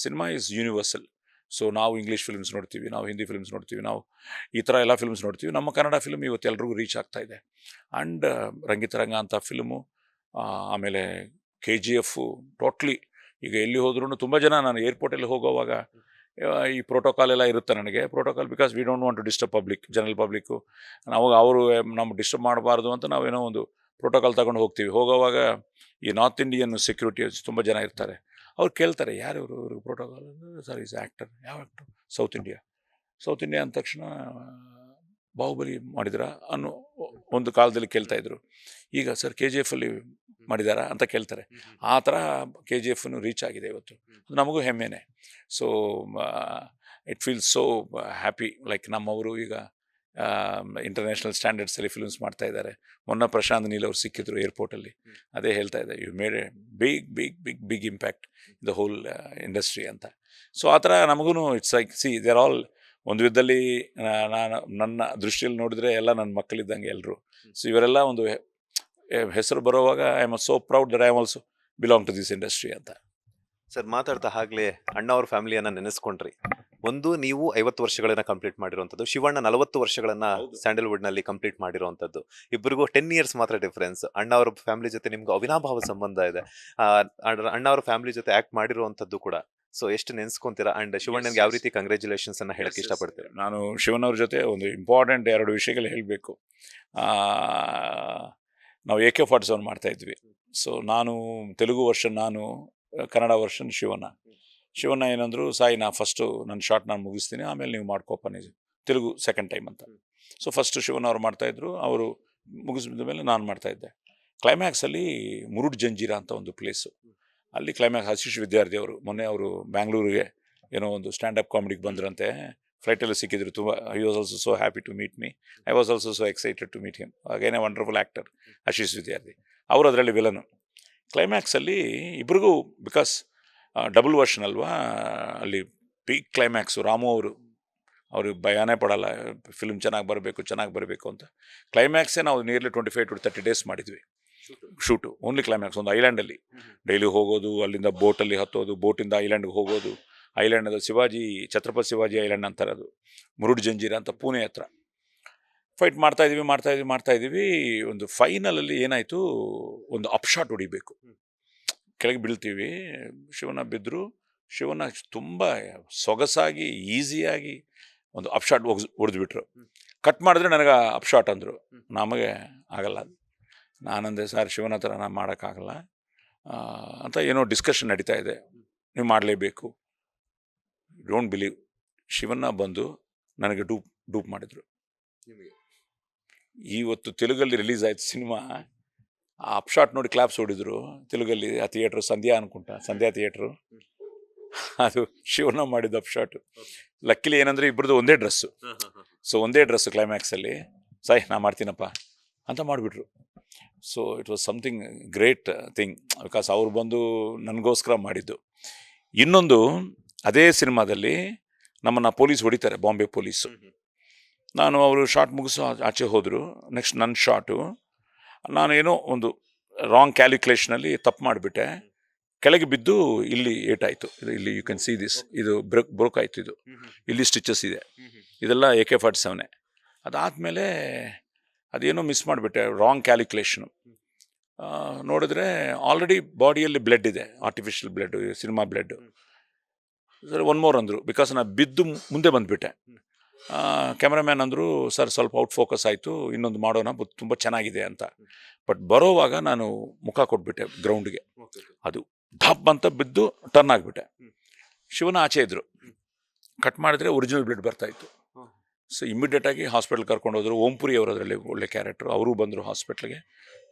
Speaker 1: ಸಿನಿಮಾ ಈಸ್ ಯೂನಿವರ್ಸಲ್. ಸೊ ನಾವು ಇಂಗ್ಲೀಷ್ ಫಿಲ್ಮ್ಸ್ ನೋಡ್ತೀವಿ, ನಾವು ಹಿಂದಿ ಫಿಲ್ಮ್ಸ್ ನೋಡ್ತೀವಿ, ನಾವು ಈ ಥರ ಎಲ್ಲ ಫಿಲ್ಮ್ಸ್ ನೋಡ್ತೀವಿ. ನಮ್ಮ ಕನ್ನಡ ಫಿಲ್ಮ್ ಇವತ್ತು ಎಲ್ರಿಗೂ ರೀಚ್ ಆಗ್ತಾಯಿದೆ. ಆ್ಯಂಡ್ ರಂಗಿತರಂಗ ಅಂತ ಫಿಲ್ಮು, ಆಮೇಲೆ KGF ಟೋಟ್ಲಿ ಈಗ ಎಲ್ಲಿ ಹೋದ್ರೂ ತುಂಬ ಜನ, ನಾನು ಏರ್ಪೋರ್ಟಲ್ಲಿ ಹೋಗೋವಾಗ ಈ ಪ್ರೋಟೋಕಾಲ್ ಎಲ್ಲ ಇರುತ್ತೆ ನನಗೆ. Protocol because we don't want to disturb public, general public. ನಾವು ಅವರು ನಮ್ಗೆ ಡಿಸ್ಟರ್ಬ್ ಮಾಡಬಾರ್ದು ಅಂತ ನಾವೇನೋ ಒಂದು ಪ್ರೋಟೋಕಾಲ್ ತಗೊಂಡು ಹೋಗ್ತೀವಿ. ಹೋಗೋವಾಗ ಈ ನಾರ್ತ್ ಇಂಡಿಯನ್ ಸೆಕ್ಯೂರಿಟಿ ತುಂಬ ಜನ ಇರ್ತಾರೆ. ಅವ್ರು ಕೇಳ್ತಾರೆ, ಯಾರು ಇವ್ರಿಗೆ ಪ್ರೋಟೋಕಾಲ್ ಅಂದರೆ, ಸರ್ ಈಸ್ ಆ್ಯಕ್ಟರ್. ಯಾವ ಆ್ಯಕ್ಟರ್? ಸೌತ್ ಇಂಡಿಯಾ ಅಂದ ತಕ್ಷಣ ಬಾಹುಬಲಿ ಮಾಡಿದ್ರ ಅನ್ನೋ ಒಂದು ಕಾಲದಲ್ಲಿ ಕೇಳ್ತಾಯಿದ್ರು. ಈಗ ಸರ್ KGFಲ್ಲಿ ಮಾಡಿದಾರಾ ಅಂತ ಕೇಳ್ತಾರೆ. ಆ ಥರ KGF ರೀಚ್ ಆಗಿದೆ ಇವತ್ತು. ನಮಗೂ ಹೆಮ್ಮೆನೆ. So it feels so happy. Like ನಮ್ಮವರು ಈಗ ಇಂಟರ್ನ್ಯಾಷನಲ್ ಸ್ಟ್ಯಾಂಡರ್ಡ್ಸಲ್ಲಿ ಫಿಲ್ಮ್ಸ್ ಮಾಡ್ತಾ ಇದ್ದಾರೆ. ಮೊನ್ನೆ ಪ್ರಶಾಂತ್ ನೀಲ್ ಅವ್ರು ಸಿಕ್ಕಿದ್ರು ಏರ್ಪೋರ್ಟಲ್ಲಿ. ಅದೇ ಹೇಳ್ತಾ ಇದ್ದೆ, you made a big impact in the whole industry ಅಂತ. ಸೊ ಆ ಥರ ನಮಗೂ ಇಟ್ಸ್ ಲೈಕ್ ದೇರ್ ಆಲ್ ಒಂದು ವಿಧದಲ್ಲಿ ನಾನು ನನ್ನ ದೃಷ್ಟಿಯಲ್ಲಿ ನೋಡಿದರೆ ಎಲ್ಲ ನನ್ನ ಮಕ್ಕಳಿದ್ದಂಗೆ ಎಲ್ಲರೂ. ಸೊ ಇವರೆಲ್ಲ ಒಂದು ಹೆಸರು ಬರೋವಾಗ I am so proud that I am also belong to this industry ಅಂತ.
Speaker 2: ಸರ್ ಮಾತಾಡ್ತಾ ಆಗ್ಲೇ ಅಣ್ಣ ಅವ್ರ ಫ್ಯಾಮಿಲಿಯನ್ನ ನೆನೆಸ್ಕೊಂಡ್ರಿ. ಒಂದು, ನೀವು 50 ವರ್ಷಗಳನ್ನ ಕಂಪ್ಲೀಟ್ ಮಾಡಿರುವಂಥದ್ದು, ಶಿವಣ್ಣ 40 ವರ್ಷಗಳನ್ನ ಸ್ಯಾಂಡಲ್ವುಡ್ ನಲ್ಲಿ ಕಂಪ್ಲೀಟ್ ಮಾಡಿರುವಂಥದ್ದು. ಇಬ್ಬರಿಗೂ 10 ಇಯರ್ಸ್ ಮಾತ್ರ ಡಿಫರೆನ್ಸ್. ಅಣ್ಣ ಅವ್ರ ಫ್ಯಾಮಿಲಿ ಜೊತೆ ನಿಮ್ಗೆ ಅವಿನಾಭಾವ ಸಂಬಂಧ ಇದೆ. ಅಣ್ಣ ಅವ್ರ ಫ್ಯಾಮಿಲಿ ಜೊತೆ ಆಕ್ಟ್ ಮಾಡಿರುವಂಥದ್ದು ಕೂಡ. ಸೊ ಎಷ್ಟು ನೆನೆಸ್ಕೊಂತೀರಾ? ಅಂಡ್ ಶಿವಣ್ಣನ್ಗೆ ಯಾವ ರೀತಿ ಕಂಗ್ರ್ಯಾಚುಲೇಷನ್ಸ್ ಅನ್ನ ಹೇಳಕ್ ಇಷ್ಟಪಡ್ತೀರಾ?
Speaker 1: ನಾನು ಶಿವಣ್ಣ ಅವ್ರ ಜೊತೆ ಒಂದು ಇಂಪಾರ್ಟೆಂಟ್ 2 ವಿಷಯಗಳು ಹೇಳಬೇಕು. ನಾವು AK-47 ಮಾಡ್ತಾಯಿದ್ವಿ. ಸೊ ನಾನು ತೆಲುಗು ವರ್ಷನ್ ನಾನು, ಕನ್ನಡ ವರ್ಷನ್ ಶಿವಣ್ಣ ಏನಂದರು, ಸಾಯಿ ನಾ ಫಸ್ಟು ನನ್ನ ಶಾರ್ಟ್ ನಾನು ಮುಗಿಸ್ತೀನಿ, ಆಮೇಲೆ ನೀವು ಮಾಡ್ಕೋಪ ನೀವು ತೆಲುಗು ಸೆಕೆಂಡ್ ಟೈಮ್ ಅಂತ. ಸೊ ಫಸ್ಟು ಶಿವಣ್ಣ ಅವ್ರು ಮಾಡ್ತಾಯಿದ್ರು, ಅವರು ಮುಗಿಸಿದ ಮೇಲೆ ನಾನು ಮಾಡ್ತಾಯಿದ್ದೆ. ಕ್ಲೈಮ್ಯಾಕ್ಸಲ್ಲಿ ಮುರುಡ್ ಜಂಜೀರಾ ಅಂತ ಒಂದು ಪ್ಲೇಸು, ಅಲ್ಲಿ ಕ್ಲೈಮ್ಯಾಕ್ಸ್ ಆಶೀಶ್ ವಿದ್ಯಾರ್ಥಿ ಅವರು ಮೊನ್ನೆ ಅವರು ಬ್ಯಾಂಗ್ಳೂರಿಗೆ ಏನೋ ಒಂದು ಸ್ಟ್ಯಾಂಡಪ್ ಕಾಮಿಡಿಗೆ ಬಂದ್ರಂತೆ, ಫ್ಲೈಟಲ್ಲಿ ಸಿಕ್ಕಿದ್ರು. ತುಂಬ I was also so happy to meet me, I was also so excited to meet him. Again a wonderful actor Ashish Vidyarthi, ಅವರು ಅದರಲ್ಲಿ ವಿಲನು. ಕ್ಲೈಮ್ಯಾಕ್ಸಲ್ಲಿ ಇಬ್ರಿಗೂ ಬಿಕಾಸ್ ಡಬಲ್ ವರ್ಷನ್ ಅಲ್ವಾ, ಅಲ್ಲಿ ಪೀಕ್ ಕ್ಲೈಮ್ಯಾಕ್ಸು. ರಾಮು ಅವ್ರಿಗೆ ಭಯನೇ ಪಡಲ್ಲ, ಫಿಲ್ಮ್ ಚೆನ್ನಾಗಿ ಬರಬೇಕು ಅಂತ. ಕ್ಲೈಮ್ಯಾಕ್ಸೇ ನಾವು ನಿಯರ್ಲಿ 25 to 30 days ಮಾಡಿದ್ವಿ ಶೂಟು, ಓನ್ಲಿ ಕ್ಲೈಮ್ಯಾಕ್ಸ್. ಒಂದು ಐಲ್ಯಾಂಡಲ್ಲಿ ಡೈಲಿ ಹೋಗೋದು, ಅಲ್ಲಿಂದ ಬೋಟಲ್ಲಿ ಹತ್ತೋದು, ಬೋಟಿಂದ ಐಲ್ಯಾಂಡ್ಗೆ ಹೋಗೋದು. ಐಲ್ಯಾಂಡ್ ಅದು ಛತ್ರಪತಿ ಶಿವಾಜಿ ಐಲ್ಯಾಂಡ್ ಅಂತಾರೆ, ಅದು ಮುರುಡ್ ಜಂಜೀರಾ ಅಂತ ಪುಣೆ ಹತ್ರ. ಫೈಟ್ ಮಾಡ್ತಾ ಇದ್ದೀವಿ. ಒಂದು ಫೈನಲಲ್ಲಿ ಏನಾಯಿತು, ಒಂದು ಅಪ್ಶಾಟ್ ಹೊಡಿಬೇಕು, ಕೆಳಗೆ ಬೀಳ್ತೀವಿ. ಶಿವಣ್ಣ ಬಿದ್ದರು. ಶಿವಣ್ಣ ತುಂಬ ಸೊಗಸಾಗಿ ಈಸಿಯಾಗಿ ಒಂದು ಅಪ್ಶಾಟ್ ಹೊಡೆದ್ಬಿಟ್ರು. ಕಟ್ ಮಾಡಿದ್ರೆ ನನಗೆ ಅಪ್ಶಾಟ್ ಅಂದರು, ನಮಗೆ ಆಗಲ್ಲ. ನಾನಂದೆ, ಸರ್ ಶಿವನ ಹತ್ರ ನಾನು ಮಾಡೋಕ್ಕಾಗಲ್ಲ ಅಂತ ಏನೋ ಡಿಸ್ಕಷನ್ ನಡೀತಾ ಇದೆ, ನೀವು ಮಾಡಲೇಬೇಕು. ಡೋಂಟ್ ಬಿಲೀವ್, ಶಿವಣ್ಣ ಬಂದು ನನಗೆ ಡೂಪ್ ಮಾಡಿದರು. ಇವತ್ತು ತೆಲುಗಲ್ಲಿ ರಿಲೀಸ್ ಆಯ್ತು ಸಿನಿಮಾ, ಆ ಅಪ್ಶಾಟ್ ನೋಡಿ ಕ್ಲಾಪ್ಸ್ ಹೊಡಿದ್ರು ತೆಲುಗಲ್ಲಿ. ಆ ಥಿಯೇಟ್ರು ಸಂಧ್ಯಾ ಥಿಯೇಟ್ರು, ಅದು ಶಿವಣ್ಣ ಮಾಡಿದ ಅಪ್ಶಾಟು. ಲಕ್ಕಿಲಿ ಏನಂದರೆ ಇಬ್ಬರದು ಒಂದೇ ಡ್ರೆಸ್ಸು, ಸೊ ಒಂದೇ ಡ್ರೆಸ್ಸು ಕ್ಲೈಮ್ಯಾಕ್ಸಲ್ಲಿ. ಸಾಯ್ ನಾ ಮಾಡ್ತೀನಪ್ಪ ಅಂತ ಮಾಡಿಬಿಟ್ರು. So it was something great thing, because ಅವ್ರು ಬಂದು ನನಗೋಸ್ಕರ ಮಾಡಿದ್ದು. ಇನ್ನೊಂದು, ಅದೇ ಸಿನಿಮಾದಲ್ಲಿ ನಮ್ಮನ್ನು ಪೊಲೀಸ್ ಹೊಡಿತಾರೆ, ಬಾಂಬೆ ಪೊಲೀಸು. ಅವರು ಶಾರ್ಟ್ ಮುಗಿಸೋ ಆಚೆ ಹೋದರು. ನೆಕ್ಸ್ಟ್ ನನ್ನ ಶಾರ್ಟು, ನಾನೇನೋ ಒಂದು ರಾಂಗ್ ಕ್ಯಾಲ್ಕುಲೇಷನಲ್ಲಿ ತಪ್ಪು ಮಾಡಿಬಿಟ್ಟೆ, ಕೆಳಗೆ ಬಿದ್ದು ಇಲ್ಲಿ ಏಟಾಯಿತು. ಇಲ್ಲಿ ಯು ಕ್ಯಾನ್ ಸಿ ದಿಸ್, ಇದು ಬ್ರೋಕ್ ಆಯಿತು. ಇದು ಇಲ್ಲಿ ಸ್ಟಿಚಸ್ ಇದೆ, ಇದೆಲ್ಲ AK-47. ಅದಾದಮೇಲೆ ಅದೇನೋ ಮಿಸ್ ಮಾಡಿಬಿಟ್ಟೆ, ರಾಂಗ್ ಕ್ಯಾಲ್ಕುಲೇಷನು. ನೋಡಿದ್ರೆ ಆಲ್ರೆಡಿ ಬಾಡಿಯಲ್ಲಿ ಬ್ಲಡ್ ಇದೆ, artificial blood, cinema blood. Sir one more ಅಂದರು, ಬಿಕಾಸ್ ನಾನು ಬಿದ್ದು ಮುಂದೆ ಬಂದುಬಿಟ್ಟೆ. ಕ್ಯಾಮ್ರಾಮ್ಯಾನ್ ಅಂದರು, ಸರ್ ಸ್ವಲ್ಪ ಔಟ್ ಫೋಕಸ್ ಆಯಿತು, ಇನ್ನೊಂದು ಮಾಡೋಣ, ತುಂಬ ಚೆನ್ನಾಗಿದೆ ಅಂತ. ಬಟ್ ಬರೋವಾಗ ನಾನು ಮುಖ ಕೊಟ್ಬಿಟ್ಟೆ ಗ್ರೌಂಡ್ಗೆ, ಅದು ಧಪ್ ಅಂತ ಬಿದ್ದು ಟರ್ನ್ ಆಗಿಬಿಟ್ಟೆ. ಶಿವನ ಆಚೆ ಇದ್ದರು, ಕಟ್ ಮಾಡಿದ್ರೆ ಒರಿಜಿನಲ್ ಬ್ಲಡ್ ಬರ್ತಾಯಿತ್ತು. ಸೊ ಇಮಿಡಿಯೇಟಾಗಿ ಹಾಸ್ಪಿಟ್ಲ್ ಕರ್ಕೊಂಡೋದ್ರು. ಓಂಪುರಿ ಅವರು ಅದರಲ್ಲಿ ಒಳ್ಳೆ ಕ್ಯಾರೆಕ್ಟ್ರು, ಅವರು ಬಂದರು ಹಾಸ್ಪಿಟ್ಲಿಗೆ.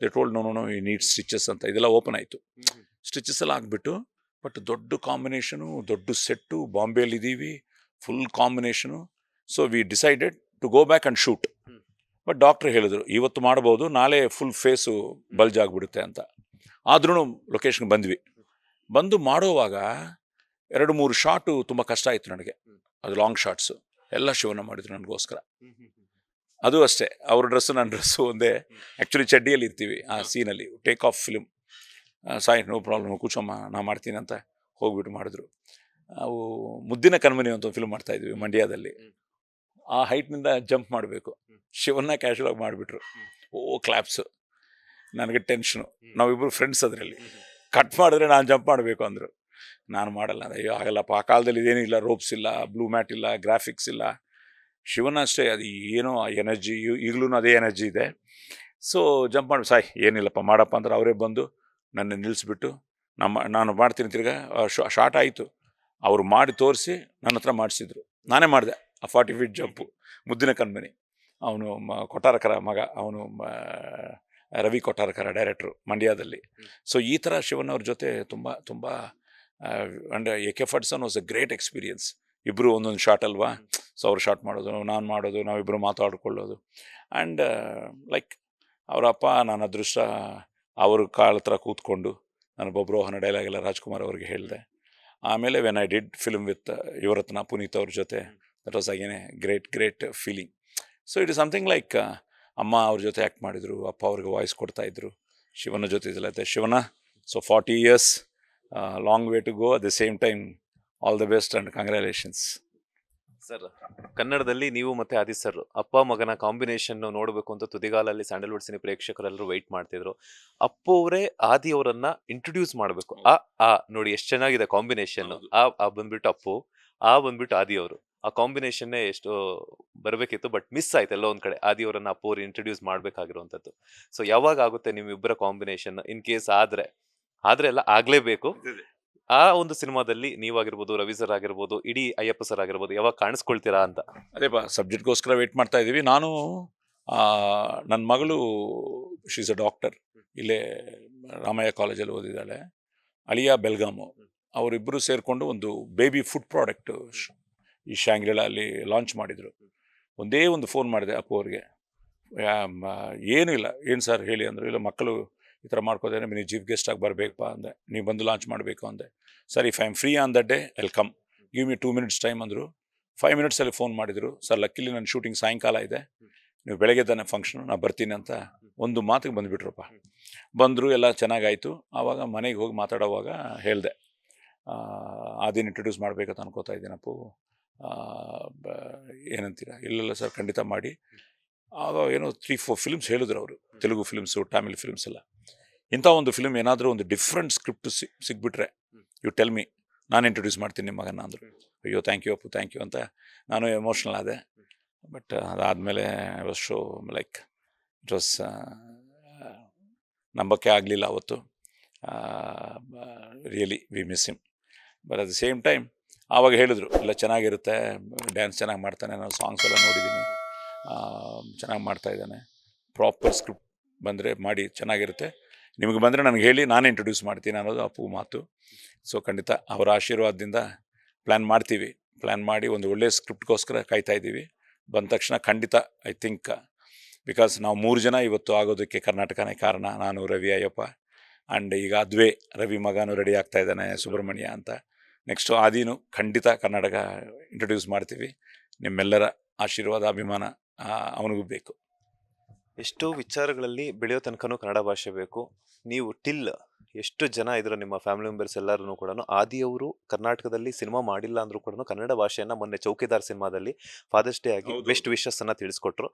Speaker 1: ದೇ ಟೋಲ್ಡ್ ನೋ ಈ ನೀಡ್ ಸ್ಟಿಚಸ್ ಅಂತ. ಇದೆಲ್ಲ ಓಪನ್ ಆಯಿತು, ಸ್ಟಿಚಸ್ ಎಲ್ಲ ಆಗಿಬಿಟ್ಟು. ಬಟ್ ದೊಡ್ಡ ಕಾಂಬಿನೇಷನು, ದೊಡ್ಡ ಸೆಟ್ಟು, ಬಾಂಬೆಯಲ್ಲಿದ್ದೀವಿ, full combination. So we decided to go back and shoot. But doctor ಹೇಳಿದ್ರು, ಇವತ್ತು ಮಾಡ್ಬೋದು, ನಾಳೆ ಫುಲ್ ಫೇಸು ಬಲ್ಜ್ ಆಗಿಬಿಡುತ್ತೆ ಅಂತ. ಆದ್ರೂ ಲೊಕೇಶನ್ಗೆ ಬಂದು ಮಾಡೋವಾಗ 2-3 ಶಾಟು ತುಂಬ ಕಷ್ಟ ಆಯಿತು ನನಗೆ. ಅದು ಲಾಂಗ್ ಶಾಟ್ಸು ಎಲ್ಲ ಶಿವಣ್ಣ ಮಾಡಿದ್ರು ನನಗೋಸ್ಕರ. ಅದು ಅಷ್ಟೇ, ಅವ್ರ ಡ್ರೆಸ್ಸು ನನ್ನ ಡ್ರೆಸ್ಸು ಒಂದೇ. ಆ್ಯಕ್ಚುಲಿ ಚಡ್ಡಿಯಲ್ಲಿ ಇರ್ತೀವಿ ಆ ಸೀನಲ್ಲಿ, ಟೇಕ್ ಆಫ್ ಫಿಲ್ಮ್. ಸಾಯ್ ನೋ ಪ್ರಾಬ್ಲಮ್, ಕೂಚಮ್ಮ ನಾ ಮಾಡ್ತೀನಿ ಅಂತ ಹೋಗ್ಬಿಟ್ಟು ಮಾಡಿದ್ರು. ಅವು ಮುದ್ದಿನ ಕಣ್ಮನಿ ಅಂತ ಒಂದು ಫಿಲ್ಮ್ ಮಾಡ್ತಾಯಿದ್ವಿ ಮಂಡ್ಯದಲ್ಲಿ. ಆ ಹೈಟ್ನಿಂದ ಜಂಪ್ ಮಾಡಬೇಕು, ಶಿವಣ್ಣ ಕ್ಯಾಶುವಲಾಗಿ ಮಾಡಿಬಿಟ್ರು. ಕ್ಲಾಪ್ಸು. ನನಗೆ ಟೆನ್ಷನು, ನಾವಿಬ್ಬರು ಫ್ರೆಂಡ್ಸ್ ಅದರಲ್ಲಿ. ಕಟ್ ಮಾಡಿದ್ರೆ ನಾನು ಜಂಪ್ ಮಾಡಬೇಕು ಅಂದರು, ನಾನು ಮಾಡಲ್ಲ. ಅಯ್ಯೋ ಆಗಲ್ಲಪ್ಪ, ಆ ಕಾಲದಲ್ಲಿ ಇದೇನೂ ಇಲ್ಲ, ರೋಪ್ಸ್ ಇಲ್ಲ, ಬ್ಲೂ ಮ್ಯಾಟ್ ಇಲ್ಲ, ಗ್ರಾಫಿಕ್ಸ್ ಇಲ್ಲ. ಶಿವಣ್ಣ ಅಷ್ಟೇ, ಅದು ಏನೋ ಎನರ್ಜಿ, ಈಗಲೂ ಅದೇ ಎನರ್ಜಿ ಇದೆ. ಸೊ ಜಂಪ್ ಮಾಡಿ, ಸಾಯ್ ಏನಿಲ್ಲಪ್ಪ ಮಾಡಪ್ಪ ಅಂದ್ರೆ ಅವರೇ ಬಂದು ನನ್ನ ನಿಲ್ಲಿಸ್ಬಿಟ್ಟು ನಾನು ಮಾಡ್ತೀನಿ. ತಿರ್ಗಾ ಶಾರ್ಟ್ ಆಯಿತು, ಅವರು ಮಾಡಿ ತೋರಿಸಿ ನನ್ನ ಹತ್ರ ಮಾಡಿಸಿದ್ರು. ನಾನೇ ಮಾಡಿದೆ ಆ 40 feet ಜಂಪು. ಮುದ್ದಿನ ಕಣ್ಮನಿ, ಅವನು ಕೊಟ್ಟಾರಕರ ಮಗ, ಅವನು ರವಿ ಕೊಟ್ಟಾರಕರ ಡೈರೆಕ್ಟ್ರು ಮಂಡ್ಯದಲ್ಲಿ. ಸೊ ಈ ಥರ ಶಿವಣ್ಣವ್ರ ಜೊತೆ ತುಂಬ and AK-47 was a great experience. ಇಬ್ಬರು ಒಂದೊಂದು ಶಾಟ್ ಅಲ್ವಾ. ಸೊ ಅವ್ರು ಶಾಟ್ ಮಾಡೋದು, ನಾನು ಮಾಡೋದು, ನಾವಿಬ್ಬರು ಮಾತಾಡ್ಕೊಳ್ಳೋದು. ಆ್ಯಂಡ್ ಲೈಕ್ ಅವರ ಅಪ್ಪ, ನಾನು ಅದೃಷ್ಟ ಅವ್ರ ಕಾಲ ಹತ್ರ ಕೂತ್ಕೊಂಡು ನಾನು ಬಬ್ರೋಹನ ಡೈಲಾಗ್ ಎಲ್ಲ ರಾಜ್ಕುಮಾರ್ ಅವ್ರಿಗೆ ಹೇಳಿದೆ. ಆಮೇಲೆ when I did film with Yuvarathna Puneeth ಅವ್ರ ಜೊತೆ, that was again great feeling. So it is something like, ಅಮ್ಮ ಅವ್ರ ಜೊತೆ ಆ್ಯಕ್ಟ್ ಮಾಡಿದರು, ಅಪ್ಪ ಅವ್ರಿಗೆ ವಾಯ್ಸ್ ಕೊಡ್ತಾಯಿದ್ರು. ಶಿವನ ಜೊತೆ ಇದೆಲ್ಲ ಶಿವನ. So 40 years, long way to go. At the same time all the best and congratulations.
Speaker 2: Sir, ಕನ್ನಡದಲ್ಲಿ ನೀವು ಮತ್ತೆ ಆದಿತ್ಯ ಸರ್ ಅಪ್ಪ ಮಗನ ಕಾಂಬಿನೇಷನ್ ನೋಡಬೇಕು ಅಂತ ತುದಿಗಾಲಲ್ಲಿ ಸ್ಯಾಂಡಲ್ವುಡ್ ಸಿನಿ ಪ್ರೇಕ್ಷಕರೆಲ್ಲರೂ ವೆಯ್ಟ್ ಮಾಡ್ತಿದ್ರು. ಅಪ್ಪು ಅವರೇ ಆದಿ ಅವರನ್ನ ಇಂಟ್ರೊಡ್ಯೂಸ್ ಮಾಡಬೇಕು. ನೋಡಿ ಎಷ್ಟು ಚೆನ್ನಾಗಿದೆ ಕಾಂಬಿನೇಷನ್. ಆ ಬಂದ್ಬಿಟ್ಟು ಅಪ್ಪು, ಬಂದ್ಬಿಟ್ಟು ಆದಿ ಅವರು. ಆ ಕಾಂಬಿನೇಷನ್ನೇ ಎಷ್ಟು ಬರಬೇಕಿತ್ತು, ಬಟ್ ಮಿಸ್ ಆಯ್ತು ಎಲ್ಲೋ ಒಂದ್ ಕಡೆ. ಆದಿ ಅವರನ್ನ ಅಪ್ಪು ಅವ್ರು ಇಂಟ್ರೊಡ್ಯೂಸ್ ಮಾಡ್ಬೇಕಾಗಿರುವಂಥದ್ದು. ಸೊ ಯಾವಾಗ ಆಗುತ್ತೆ ನಿಮ್ಮಿಬ್ಬರ ಕಾಂಬಿನೇಷನ್? ಇನ್ ಕೇಸ್ ಆದ್ರೆ ಎಲ್ಲ ಆಗ್ಲೇಬೇಕು. ಆ ಒಂದು ಸಿನಿಮಾದಲ್ಲಿ ನೀವಾಗಿರ್ಬೋದು, ರವಿ ಸರ್ ಆಗಿರ್ಬೋದು, ಇಡೀ ಅಯ್ಯಪ್ಪ ಸರ್ ಆಗಿರ್ಬೋದು, ಯಾವಾಗ ಕಾಣಿಸ್ಕೊಳ್ತೀರಾ ಅಂತ?
Speaker 1: ಅದೇ ಸಬ್ಜೆಕ್ಟ್ಗೋಸ್ಕರ ವೆಯ್ಟ್ ಮಾಡ್ತಾ ಇದ್ದೀವಿ. ನಾನು ನನ್ನ ಮಗಳು ಶಿ ಇಸ್ ಅ ಡಾಕ್ಟರ್, ಇಲ್ಲೇ ರಾಮಯ್ಯ ಕಾಲೇಜಲ್ಲಿ ಓದಿದ್ದಾಳೆ. ಅಳಿಯ ಬೆಲ್ಗಾಮು. ಅವರಿಬ್ಬರು ಸೇರಿಕೊಂಡು ಒಂದು ಬೇಬಿ ಫುಡ್ ಪ್ರಾಡಕ್ಟು ಈ ಶಾಂಗ್ರಿಲಾ ಅಲ್ಲಿ ಲಾಂಚ್ ಮಾಡಿದರು. ಒಂದೇ ಒಂದು ಫೋನ್ ಮಾಡಿದೆ ಅಪ್ಪು ಅವ್ರಿಗೆ, ಏನೂ ಇಲ್ಲ, ಏನು ಸರ್ ಹೇಳಿ ಅಂದರು. ಇಲ್ಲ ಮಕ್ಕಳು ಈ ಥರ ಮಾಡ್ಕೋದೇನೆ, ನೀವು ಚೀಫ್ ಗೆಸ್ಟ್ ಆಗಿ ಬರಬೇಕಪ್ಪ ಅಂದೆ, ನೀವು ಬಂದು ಲಾಂಚ್ ಮಾಡಬೇಕು ಅಂದೆ. Sir if I am free on that day I'll come, give me 2 minutes time ಅಂದರು. 5 minutesಲ್ಲಿ ಫೋನ್ ಮಾಡಿದರು, ಸರ್ ಲಕ್ಕಿಲಿ ನನ್ನ ಶೂಟಿಂಗ್ ಸಾಯಂಕಾಲ ಇದೆ, ನೀವು ಬೆಳಗ್ಗೆ ತಾನೆ ಫಂಕ್ಷನು, ನಾನು ಬರ್ತೀನಿ ಅಂತ ಒಂದು ಮಾತಿಗೆ ಬಂದುಬಿಟ್ರಪ್ಪ. ಬಂದರು, ಎಲ್ಲ ಚೆನ್ನಾಗಾಯಿತು. ಆವಾಗ ಮನೆಗೆ ಹೋಗಿ ಮಾತಾಡೋವಾಗ ಹೇಳಿದೆ, ಆದಿನ ಇಂಟ್ರೊಡ್ಯೂಸ್ ಮಾಡಬೇಕಂತ ಅನ್ಕೋತಾ ಇದ್ದೀನಪ್ಪು, ಏನಂತೀರ? ಇಲ್ಲ ಸರ್ ಖಂಡಿತ ಮಾಡಿ. ಆಗ ಏನೋ 3-4 ಫಿಲ್ಮ್ಸ್ ಹೇಳಿದ್ರು ಅವರು, ತೆಲುಗು ಫಿಲ್ಮ್ಸು, ತಮಿಳ್ ಫಿಲ್ಮ್ಸ್ ಎಲ್ಲ. ಇಂಥ ಒಂದು ಫಿಲ್ಮ್ ಏನಾದರೂ ಒಂದು ಡಿಫ್ರೆಂಟ್ ಸ್ಕ್ರಿಪ್ಟ್ ಸಿಗ್ಬಿಟ್ರೆ ಯು ಟೆಲ್ ಮಿ, ನಾನು ಇಂಟ್ರೊಡ್ಯೂಸ್ ಮಾಡ್ತೀನಿ ನಿಮ್ಮ ಮಗನ ಅಂದರು. ಅಯ್ಯೋ thank you Appu, thank you ಅಂತ ನಾನು ಎಮೋಷ್ನಲ್ ಆದೆ. ಬಟ್ ಅದಾದಮೇಲೆ I was shock like it was ನಂಬಕ್ಕೆ ಆಗಲಿಲ್ಲ ಅವತ್ತು. Really we miss him. But at the same time ಆವಾಗ ಹೇಳಿದ್ರು, ಎಲ್ಲ ಚೆನ್ನಾಗಿರುತ್ತೆ, ಡ್ಯಾನ್ಸ್ ಚೆನ್ನಾಗಿ ಮಾಡ್ತಾನೆ, ನಾನು ಸಾಂಗ್ಸ್ ಎಲ್ಲ ನೋಡಿದ್ದೀನಿ, ಚೆನ್ನಾಗಿ ಮಾಡ್ತಾಯಿದ್ದಾನೆ, ಪ್ರಾಪರ್ ಸ್ಕ್ರಿಪ್ಟ್ ಬಂದರೆ ಮಾಡಿ ಚೆನ್ನಾಗಿರುತ್ತೆ, ನಿಮಗೆ ಬಂದರೆ ನನಗೆ ಹೇಳಿ, ನಾನೇ ಇಂಟ್ರೊಡ್ಯೂಸ್ ಮಾಡ್ತೀನಿ ಅನ್ನೋದು ಅಪ್ಪು ಮಾತು. ಸೊ ಖಂಡಿತ ಅವರ ಆಶೀರ್ವಾದದಿಂದ ಪ್ಲ್ಯಾನ್ ಮಾಡ್ತೀವಿ. ಪ್ಲ್ಯಾನ್ ಮಾಡಿ ಒಂದು ಒಳ್ಳೆಯ ಸ್ಕ್ರಿಪ್ಟ್ಗೋಸ್ಕರ ಕಾಯ್ತಾ ಇದ್ದೀವಿ. ಬಂದ ತಕ್ಷಣ ಖಂಡಿತ ಐ ಥಿಂಕ್, ಬಿಕಾಸ್ ನಾವು 3 ಜನ ಇವತ್ತು ಆಗೋದಕ್ಕೆ ಕರ್ನಾಟಕನೇ ಕಾರಣ, ನಾನು, ರವಿ, ಅಯ್ಯಪ್ಪ, ಆ್ಯಂಡ್ ಈಗ ಅದ್ವೇ ರವಿ ಮಗನೂ ರೆಡಿ ಆಗ್ತಾ ಇದ್ದಾನೆ, ಸುಬ್ರಹ್ಮಣ್ಯ ಅಂತ. ನೆಕ್ಸ್ಟು ಆದಿನೂ ಖಂಡಿತ ಕರ್ನಾಟಕ ಇಂಟ್ರೊಡ್ಯೂಸ್ ಮಾಡ್ತೀವಿ. ನಿಮ್ಮೆಲ್ಲರ ಆಶೀರ್ವಾದ, ಅಭಿಮಾನ ಅವನಿಗೂ ಬೇಕು.
Speaker 2: ಎಷ್ಟೋ ವಿಚಾರಗಳಲ್ಲಿ ಬೆಳೆಯೋ ತನಕನೂ ಕನ್ನಡ ಭಾಷೆ ಬೇಕು. ನೀವು ಟಿಲ್ ಎಷ್ಟು ಜನ ಇದ್ರು ನಿಮ್ಮ ಫ್ಯಾಮಿಲಿ ಮೆಂಬರ್ಸ್ ಎಲ್ಲರೂ ಕೂಡ, ಆದಿಯವರು ಕರ್ನಾಟಕದಲ್ಲಿ ಸಿನಿಮಾ ಮಾಡಿಲ್ಲ ಅಂದ್ರೂ ಕೂಡ ಕನ್ನಡ ಭಾಷೆಯನ್ನ ಮೊನ್ನೆ ಚೌಕಿದಾರ್ ಸಿನಿಮಾದಲ್ಲಿ ಫಾದರ್ಸ್ ಡೇ ಆಗಿ ಬೆಸ್ಟ್ ವಿಶಸ್ ಅನ್ನ ತಿಳಿಸ್ಕೊಟ್ರು.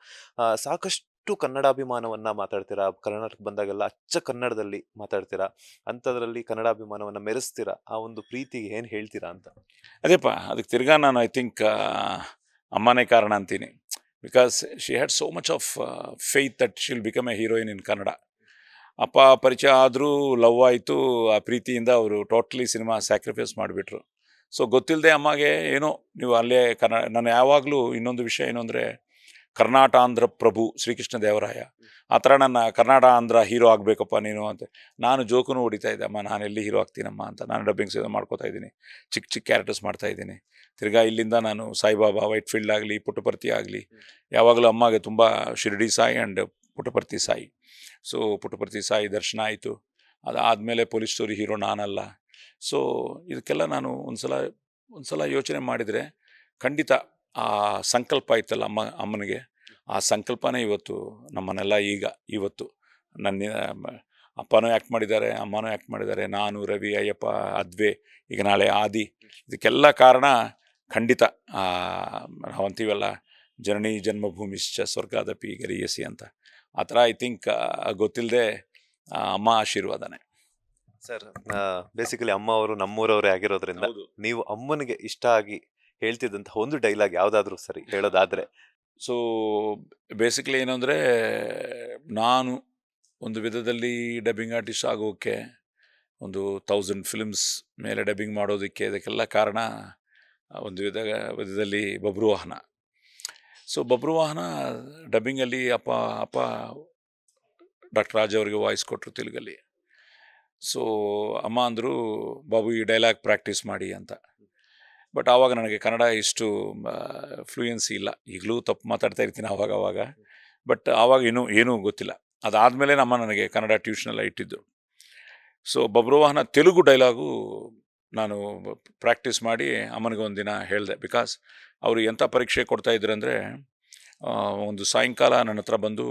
Speaker 2: ಸಾಕಷ್ಟು ಕನ್ನಡಾಭಿಮಾನವನ್ನ ಮಾತಾಡ್ತೀರಾ, ಕರ್ನಾಟಕಕ್ಕೆ ಬಂದಾಗೆಲ್ಲ ಅಚ್ಚ ಕನ್ನಡದಲ್ಲಿ ಮಾತಾಡ್ತೀರಾ, ಅಂಥದ್ರಲ್ಲಿ ಕನ್ನಡಾಭಿಮಾನವನ್ನ ಮೆರೆಸ್ತೀರಾ. ಆ ಒಂದು ಪ್ರೀತಿಗೆ ಏನು ಹೇಳ್ತೀರಾ ಅಂತ?
Speaker 1: ಅದೇಪ್ಪ, ಅದಕ್ಕೆ ತಿರ್ಗಾ ನಾನು ಐ ಥಿಂಕ್ ಅಮ್ಮನೇ ಕಾರಣ ಅಂತೀನಿ. Because she had so much of faith that she will become a heroine in Kannada. ಅಪ್ಪ ಪರಿಚಯ ಆದರೂ, ಲವ್ ಆಯಿತು, ಆ ಪ್ರೀತಿಯಿಂದ ಅವರು ಟೋಟ್ಲಿ ಸಿನಿಮಾ ಸ್ಯಾಕ್ರಿಫೈಸ್ ಮಾಡಿಬಿಟ್ರು. ಸೊ ಗೊತ್ತಿಲ್ಲದೆ ಅಮ್ಮಗೆ ಏನೋ ನೀವು ಅಲ್ಲೇ ನಾನು ಯಾವಾಗಲೂ ಇನ್ನೊಂದು ವಿಷಯ ಏನು ಅಂದರೆ, ಕರ್ನಾಟಾಂಧ್ರ ಪ್ರಭು ಶ್ರೀಕೃಷ್ಣ ದೇವರಾಯ ಆ ಥರ ನನ್ನ ಕರ್ನಾಟ ಆಂಧ್ರ ಹೀರೋ ಆಗಬೇಕಪ್ಪ ನೀನು ಅಂತ ನಾನು ಜೋಕೂ ಹೊಡಿತಾ ಇದ್ದೆ. ಅಮ್ಮ ನಾನು ಎಲ್ಲಿ ಹೀರೋ ಆಗ್ತೀನಮ್ಮ ಅಂತ. ನಾನು ಡಬ್ಬಿಂಗ್ಸ್ ಮಾಡ್ಕೋತಾ ಇದ್ದೀನಿ, ಚಿಕ್ಕ ಚಿಕ್ಕ ಕ್ಯಾರೆಕ್ಟರ್ಸ್ ಮಾಡ್ತಾಯಿದ್ದೀನಿ. ತಿರ್ಗಾ ಇಲ್ಲಿಂದ ನಾನು ಸಾಯಿಬಾಬಾ, ವೈಟ್ ಫೀಲ್ಡ್ ಆಗಲಿ, ಪುಟ್ಟಪರ್ತಿ ಆಗಲಿ, ಯಾವಾಗಲೂ ಅಮ್ಮಗೆ ತುಂಬ ಶಿರ್ಡಿ ಸಾಯಿ ಆ್ಯಂಡ್ ಪುಟ್ಟಪರ್ತಿ ಸಾಯಿ. ಸೊ ಪುಟ್ಟಪರ್ತಿ ಸಾಯಿ ದರ್ಶನ ಆಯಿತು. ಅದಾದಮೇಲೆ ಪೊಲೀಸ್ ಸ್ಟೋರಿ ಹೀರೋ ನಾನಲ್ಲ. ಸೊ ಇದಕ್ಕೆಲ್ಲ ನಾನು ಒಂದು ಸಲ ಯೋಚನೆ ಮಾಡಿದರೆ ಖಂಡಿತ ಆ ಸಂಕಲ್ಪ ಇತ್ತಲ್ಲ ಅಮ್ಮನಿಗೆ, ಆ ಸಂಕಲ್ಪನೇ ಇವತ್ತು ನಮ್ಮನ್ನೆಲ್ಲ ಇವತ್ತು ನನ್ನ ಅಪ್ಪನೂ ಆ್ಯಕ್ಟ್ ಮಾಡಿದ್ದಾರೆ, ಅಮ್ಮನೂ ಆ್ಯಕ್ಟ್ ಮಾಡಿದ್ದಾರೆ, ನಾನು, ರವಿ, ಅಯ್ಯಪ್ಪ, ಅದ್ವೇ, ಈಗ ನಾಳೆ ಆದಿ. ಇದಕ್ಕೆಲ್ಲ ಕಾರಣ ಖಂಡಿತ ನಾವಂತೀವಲ್ಲ, ಜನನಿ ಜನ್ಮಭೂಮಿಶ್ಚ ಸ್ವರ್ಗಾದಪಿ ಗರೀಯಸಿ ಅಂತ. ಆ ಥರ ಐ ಥಿಂಕ್ ಗೊತ್ತಿಲ್ಲದೆ ಅಮ್ಮ ಆಶೀರ್ವಾದನೆ.
Speaker 2: ಸರ್, ಬೇಸಿಕಲಿ ಅಮ್ಮ ಅವರು ನಮ್ಮೂರವರೇ ಆಗಿರೋದ್ರಿಂದ ನೀವು ಅಮ್ಮನಿಗೆ ಇಷ್ಟ ಆಗಿ ಹೇಳ್ತಿದ್ದಂಥ ಒಂದು ಡೈಲಾಗ್ ಯಾವುದಾದ್ರೂ ಸರಿ ಹೇಳೋದಾದ್ರೆ?
Speaker 1: ಸೊ ಬೇಸಿಕಲಿ ಏನು ಅಂದರೆ, ನಾನು ಒಂದು ವಿಧದಲ್ಲಿ ಡಬ್ಬಿಂಗ್ ಆರ್ಟಿಸ್ಟ್ ಆಗೋಕ್ಕೆ, ಒಂದು 1000 ಫಿಲ್ಮ್ಸ್ ಮೇಲೆ ಡಬ್ಬಿಂಗ್ ಮಾಡೋದಕ್ಕೆ, ಇದಕ್ಕೆಲ್ಲ ಕಾರಣ ಒಂದು ವಿಧದಲ್ಲಿ ಬಬ್ರುವಾಹನ. ಸೊ ಬಬ್ರುವಾಹನ ಡಬ್ಬಿಂಗಲ್ಲಿ ಅಪ್ಪ ಡಾಕ್ಟರ್ ರಾಜ್ ಅವರಿಗೆ ವಾಯ್ಸ್ ಕೊಟ್ಟರು ತೆಲುಗಲ್ಲಿ. ಸೊ ಅಮ್ಮ ಅಂದರು, ಬಾಬು ಈ ಡೈಲಾಗ್ ಪ್ರಾಕ್ಟೀಸ್ ಮಾಡಿ ಅಂತ. ಬಟ್ ಆವಾಗ ನನಗೆ ಕನ್ನಡ ಇಷ್ಟು ಫ್ಲೂಯೆನ್ಸಿ ಇಲ್ಲ, ಈಗಲೂ ತಪ್ಪು ಮಾತಾಡ್ತಾ ಇರ್ತೀನಿ ಆವಾಗ. ಬಟ್ ಆವಾಗ ಏನೂ ಗೊತ್ತಿಲ್ಲ. ಅದಾದಮೇಲೆ ನಮ್ಮ ನನಗೆ ಕನ್ನಡ ಟ್ಯೂಷನೆಲ್ಲ ಇಟ್ಟಿದ್ದು. ಸೊ ಬಬ್ರುವಾಹನ ತೆಲುಗು ಡೈಲಾಗು ನಾನು ಪ್ರಾಕ್ಟೀಸ್ ಮಾಡಿ ಅಮ್ಮನಿಗೆ ಒಂದಿನ ಹೇಳಿದೆ. ಬಿಕಾಸ್ ಅವರು ಎಂಥ ಪರೀಕ್ಷೆ ಕೊಡ್ತಾಯಿದ್ರು ಅಂದರೆ, ಒಂದು ಸಾಯಂಕಾಲ ನನ್ನ ಹತ್ರ ಬಂದು,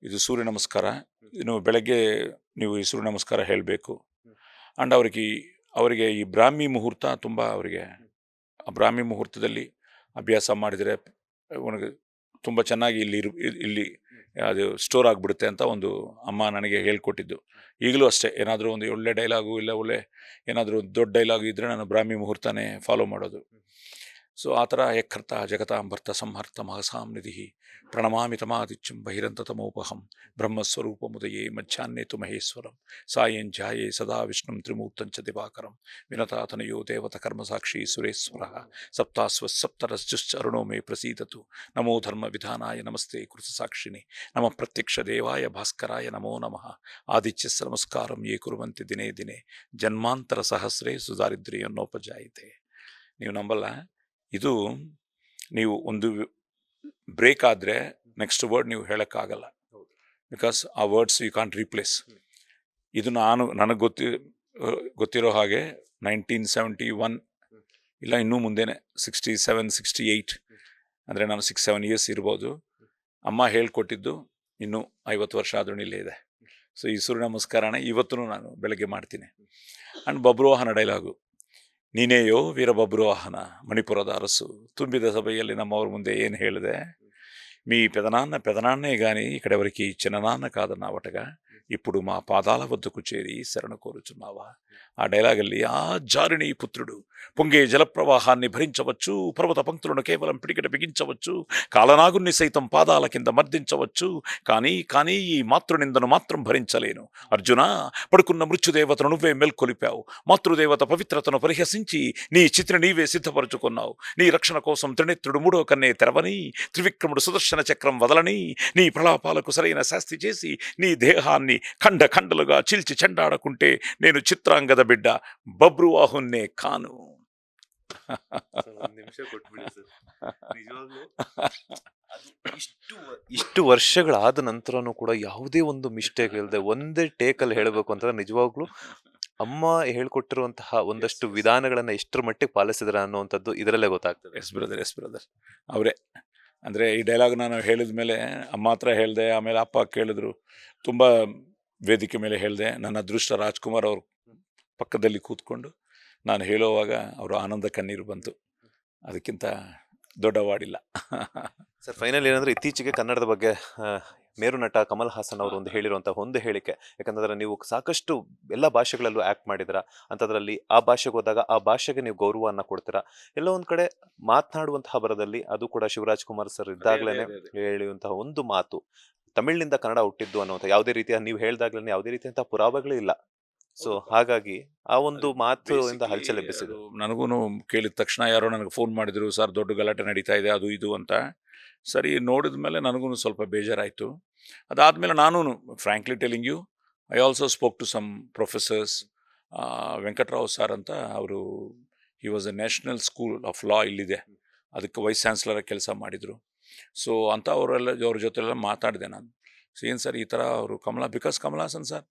Speaker 1: ಇದು ಸೂರ್ಯ ನಮಸ್ಕಾರ, ಇನ್ನು ಬೆಳಗ್ಗೆ ನೀವು ಈ ಸೂರ್ಯ ನಮಸ್ಕಾರ ಹೇಳಬೇಕು. ಆ್ಯಂಡ್ ಅವರಿಗೆ ಈ ಬ್ರಾಹ್ಮಿ ಮುಹೂರ್ತ ತುಂಬ, ಅವರಿಗೆ ಆ ಬ್ರಾಹ್ಮಿ ಮುಹೂರ್ತದಲ್ಲಿ ಅಭ್ಯಾಸ ಮಾಡಿದರೆ ಅವನಿಗೆ ತುಂಬ ಚೆನ್ನಾಗಿ ಇಲ್ಲಿ ಅದು ಸ್ಟೋರ್ ಆಗಿಬಿಡುತ್ತೆ ಅಂತ ಒಂದು ಅಮ್ಮ ನನಗೆ ಹೇಳ್ಕೊಟ್ಟಿದ್ದು. ಈಗಲೂ ಅಷ್ಟೇ, ಏನಾದರೂ ಒಂದು ಒಳ್ಳೆ ಡೈಲಾಗು ಇಲ್ಲ ಏನಾದರೂ ದೊಡ್ಡ ಡೈಲಾಗು ಇದ್ದರೆ ನಾನು ಬ್ರಾಹ್ಮಿ ಮುಹೂರ್ತನೇ ಫಾಲೋ ಮಾಡೋದು. ಸೊ ಆ ಥರ ಯಕ್ಕರ್ತ ಜಗತಾಂಬರ್ತ ಸಂಹರ್ತ ಮಹಸಾಂ ನಿಧಿ ಪ್ರಣಮಾಮಿ ತಮಾದಿತ್ಯಂ ಬಹಿರಂತತಮೋಪಹಂ ಬ್ರಹ್ಮಸ್ವರೂಪಮುದಯೇ ಮಧ್ಯಾಹ್ನೇತು ಮಹೇಶ್ವರಂ ಸಾಯಂಜಾಯೇ ಸದಾ ವಿಷ್ಣುಂ ತ್ರಿಮೂರ್ತಂಚ ದಿವಾಕರಂ ವಿನತಾತನಯೋ ದೇವತ ಕರ್ಮಸಾಕ್ಷಿ ಸುರೇಶ್ವರಃ ಸಪ್ತಾಸ್ವಸಪ್ತರಶ್ಚ ಅರುಣೋ ಮೇ ಪ್ರಸೀದತು ನಮೋ ಧರ್ಮ ವಿಧಾನಾಯ ನಮಸ್ತೆ ಕೃತಸಾಕ್ಷಿಣಿ ನಮ ಪ್ರತ್ಯಕ್ಷ ದೇವಾಯ ಭಾಸ್ಕರಾಯ ನಮೋ ನಮಃ ಆದಿತ್ಯಸ್ಯ ನಮಸ್ಕಾರಂ ಯೇ ಕುರುವಂತೆ ದಿನೇ ದಿನೇ ಜನ್ಮಾಂತರ ಸಹಸ್ರೇ ಸುದಾರಿದ್ರ್ಯೋಪಜಾಯಿತೆ. ನೀವು ನಂಬಲ್ಲ, ಇದು ನೀವು ಒಂದು ಬ್ರೇಕ್ ಆದರೆ ನೆಕ್ಸ್ಟ್ ವರ್ಡ್ ನೀವು ಹೇಳೋಕ್ಕಾಗಲ್ಲ. ಬಿಕಾಸ್ ಆ ವರ್ಡ್ಸ್ ಯು ಕಾಂಟ್ ರೀಪ್ಲೇಸ್. ಇದು ನನಗೆ ಗೊತ್ತಿರೋ ಹಾಗೆ 1971 ಇಲ್ಲ ಇನ್ನೂ ಮುಂದೆನೆ 67, 68 ಅಂದರೆ ನಾನು 6-7 ಇಯರ್ಸ್ ಇರ್ಬೋದು. ಅಮ್ಮ ಹೇಳ್ಕೊಟ್ಟಿದ್ದು ಇನ್ನೂ 50 ವರ್ಷ ಆದ್ರೂ ಇಲ್ಲೇ ಇದೆ. ಸೊ ಈ ಸೂರ್ಯ ನಮಸ್ಕಾರನೇ ಇವತ್ತೂ ನಾನು ಬೆಳಗ್ಗೆ ಮಾಡ್ತೀನಿ. ಆ್ಯಂಡ್ ಬಬ್ರುವಾಹನ ಡೈಲಾಗು, ನೀನೇಯೋ ವೀರ ಬಬ್ರುವಾಹನ ಮಣಿಪುರದ ಅರಸು, ತುಂಬಿದ ಸಭೆಯಲ್ಲಿ ನಮ್ಮವ್ರ ಮುಂದೆ ಏನು ಹೇಳಿದೆ, మీ పెదనాన్నే గాని ఇక్కడ వరకు చిన్ననాన్న కాదన్నావటగా, ఇప్పుడు మా పాదాల వద్దకు చేరి శరణ కోరుచున్నావా. ఆ డైలాగಲ್ಲಿ ఆ జారిణి పుత్రుడు పొంగే జలప్రవాహాన్ని భరించవచ్చు, పర్వత పంక్తులను కేవలం పిడికిట బిగించవచ్చు, కాలనాగుని సైతం పాదాల కింద మర్దించవచ్చు, కానీ ఈ మాతృనిందను మాత్రం భరించలేను. అర్జున, పడుకున్న మృత్యుదేవతను నువ్వే మేల్కొలిపావు. మాతృదేవత పవిత్రతను పరిహసించి నీ చిత్ర నీవే సిద్ధపరుచుకున్నావు. నీ రక్షణ కోసం త్రినేత్రుడు మూడో కన్నే తెరవని, త్రివిక్రముడు సుదర్శన చక్రం వదలని, నీ ప్రలాపాలకు సరైన శాస్తి చేసి నీ దేహాన్ని ఖండ ఖండలుగా చీల్చి చెండాడకుంటే నేను చిత్రాంగద బిడ్డ బబ్రువాహున్నే కాను.
Speaker 2: ಇಷ್ಟು ವರ್ಷಗಳಾದ ನಂತರನೂ ಕೂಡ ಯಾವುದೇ ಒಂದು ಮಿಸ್ಟೇಕ್ ಇಲ್ಲದೆ ಒಂದೇ ಟೇಕಲ್ಲಿ ಹೇಳಬೇಕು ಅಂತಂದ್ರೆ ನಿಜವಾಗ್ಲೂ ಅಮ್ಮ ಹೇಳ್ಕೊಟ್ಟಿರುವಂತಹ ಒಂದಷ್ಟು ವಿಧಾನಗಳನ್ನ ಎಷ್ಟರ ಮಟ್ಟಿಗೆ ಪಾಲಿಸಿದ್ರ ಅನ್ನುವಂಥದ್ದು ಇದರಲ್ಲೇ ಗೊತ್ತಾಗ್ತದೆ.
Speaker 1: ಎಸ್ ಬ್ರದರ್ ಅವರೇ. ಅಂದರೆ ಈ ಡೈಲಾಗ್ ನಾನು ಹೇಳಿದ ಮೇಲೆ ಅಮ್ಮ ಹತ್ರ ಹೇಳಿದೆ, ಆಮೇಲೆ ಅಪ್ಪ ಕೇಳಿದ್ರು, ತುಂಬ ವೇದಿಕೆ ಮೇಲೆ ಹೇಳಿದೆ. ನನ್ನ ಅದೃಷ್ಟ ರಾಜ್ಕುಮಾರ್ ಅವ್ರ ಪಕ್ಕದಲ್ಲಿ ಕೂತ್ಕೊಂಡು ನಾನು ಹೇಳುವಾಗ ಅವರು ಆನಂದ ಕಣ್ಣೀರು ಬಂತು. ಅದಕ್ಕಿಂತ ದೊಡ್ಡ ಅವಾರ್ಡಿಲ್ಲ.
Speaker 2: ಸರ್, ಫೈನಲ್ ಏನಂದ್ರೆ ಇತ್ತೀಚೆಗೆ ಕನ್ನಡದ ಬಗ್ಗೆ ಮೇರು ನಟ ಕಮಲ್ ಹಾಸನ್ ಅವರು ಹೇಳಿರುವಂತಹ ಒಂದು ಹೇಳಿಕೆ, ಯಾಕಂದ್ರೆ ನೀವು ಸಾಕಷ್ಟು ಎಲ್ಲ ಭಾಷೆಗಳಲ್ಲೂ ಆಕ್ಟ್ ಮಾಡಿದ್ರ ಅಂತದ್ರಲ್ಲಿ ಆ ಭಾಷೆಗೆ ಹೋದಾಗ ಆ ಭಾಷೆಗೆ ನೀವು ಗೌರವವನ್ನ ಕೊಡ್ತೀರಾ. ಎಲ್ಲೋ ಒಂದ್ ಕಡೆ ಮಾತನಾಡುವಂತಹ ಬರದಲ್ಲಿ ಅದು ಕೂಡ ಶಿವರಾಜ್ ಕುಮಾರ್ ಸರ್ ಇದ್ದಾಗ್ಲೇನೆ ಹೇಳುವಂತಹ ಒಂದು ಮಾತು, ತಮಿಳಿನಿಂದ ಕನ್ನಡ ಹುಟ್ಟಿದ್ದು ಅನ್ನುವಂಥ ಯಾವುದೇ ರೀತಿಯ ನೀವು ಹೇಳ್ದಾಗ್ಲೇನೆ ಯಾವುದೇ ರೀತಿಯಂತಹ ಪುರಾವೆಗಳು ಇಲ್ಲ. ಸೊ ಹಾಗಾಗಿ ಆ ಒಂದು ಮಾತು ಇಂದ ಹಲ್ಚಲ್ ಎಬ್ಬಿಸಿದ್ರು.
Speaker 1: ನನಗೂ ಕೇಳಿದ ತಕ್ಷಣ ಯಾರೋ ನನಗೆ ಫೋನ್ ಮಾಡಿದ್ರು, ಸರ್ ದೊಡ್ಡ ಗಲಾಟೆ ನಡೀತಾ ಇದೆ ಅದು ಇದು ಅಂತ. ಸರಿ, ನೋಡಿದ ಮೇಲೆ ನನಗೂ ಸ್ವಲ್ಪ ಬೇಜಾರಾಯಿತು. ಅದಾದಮೇಲೆ ನಾನು frankly telling you, I also spoke to some professors. Venkatarao sir ಅಂತ, ಅವರು he was a national school of law ಇಲ್ಲಿದೆ, ಅದಕ್ಕೆ ವೈಸ್ ಚಾನ್ಸಲರ್ ಕೆಲಸ ಮಾಡಿದರು. ಸೊ ಅಂತ ಅವ್ರ ಜೊತೆಲ್ಲ ಮಾತಾಡಿದೆ ನಾನು. ಸೊ ಏನು ಸರ್ ಈ ಥರ ಅವರು ಬಿಕಾಸ್ ಕಮಲ್ ಹಾಸನ್ ಸರ್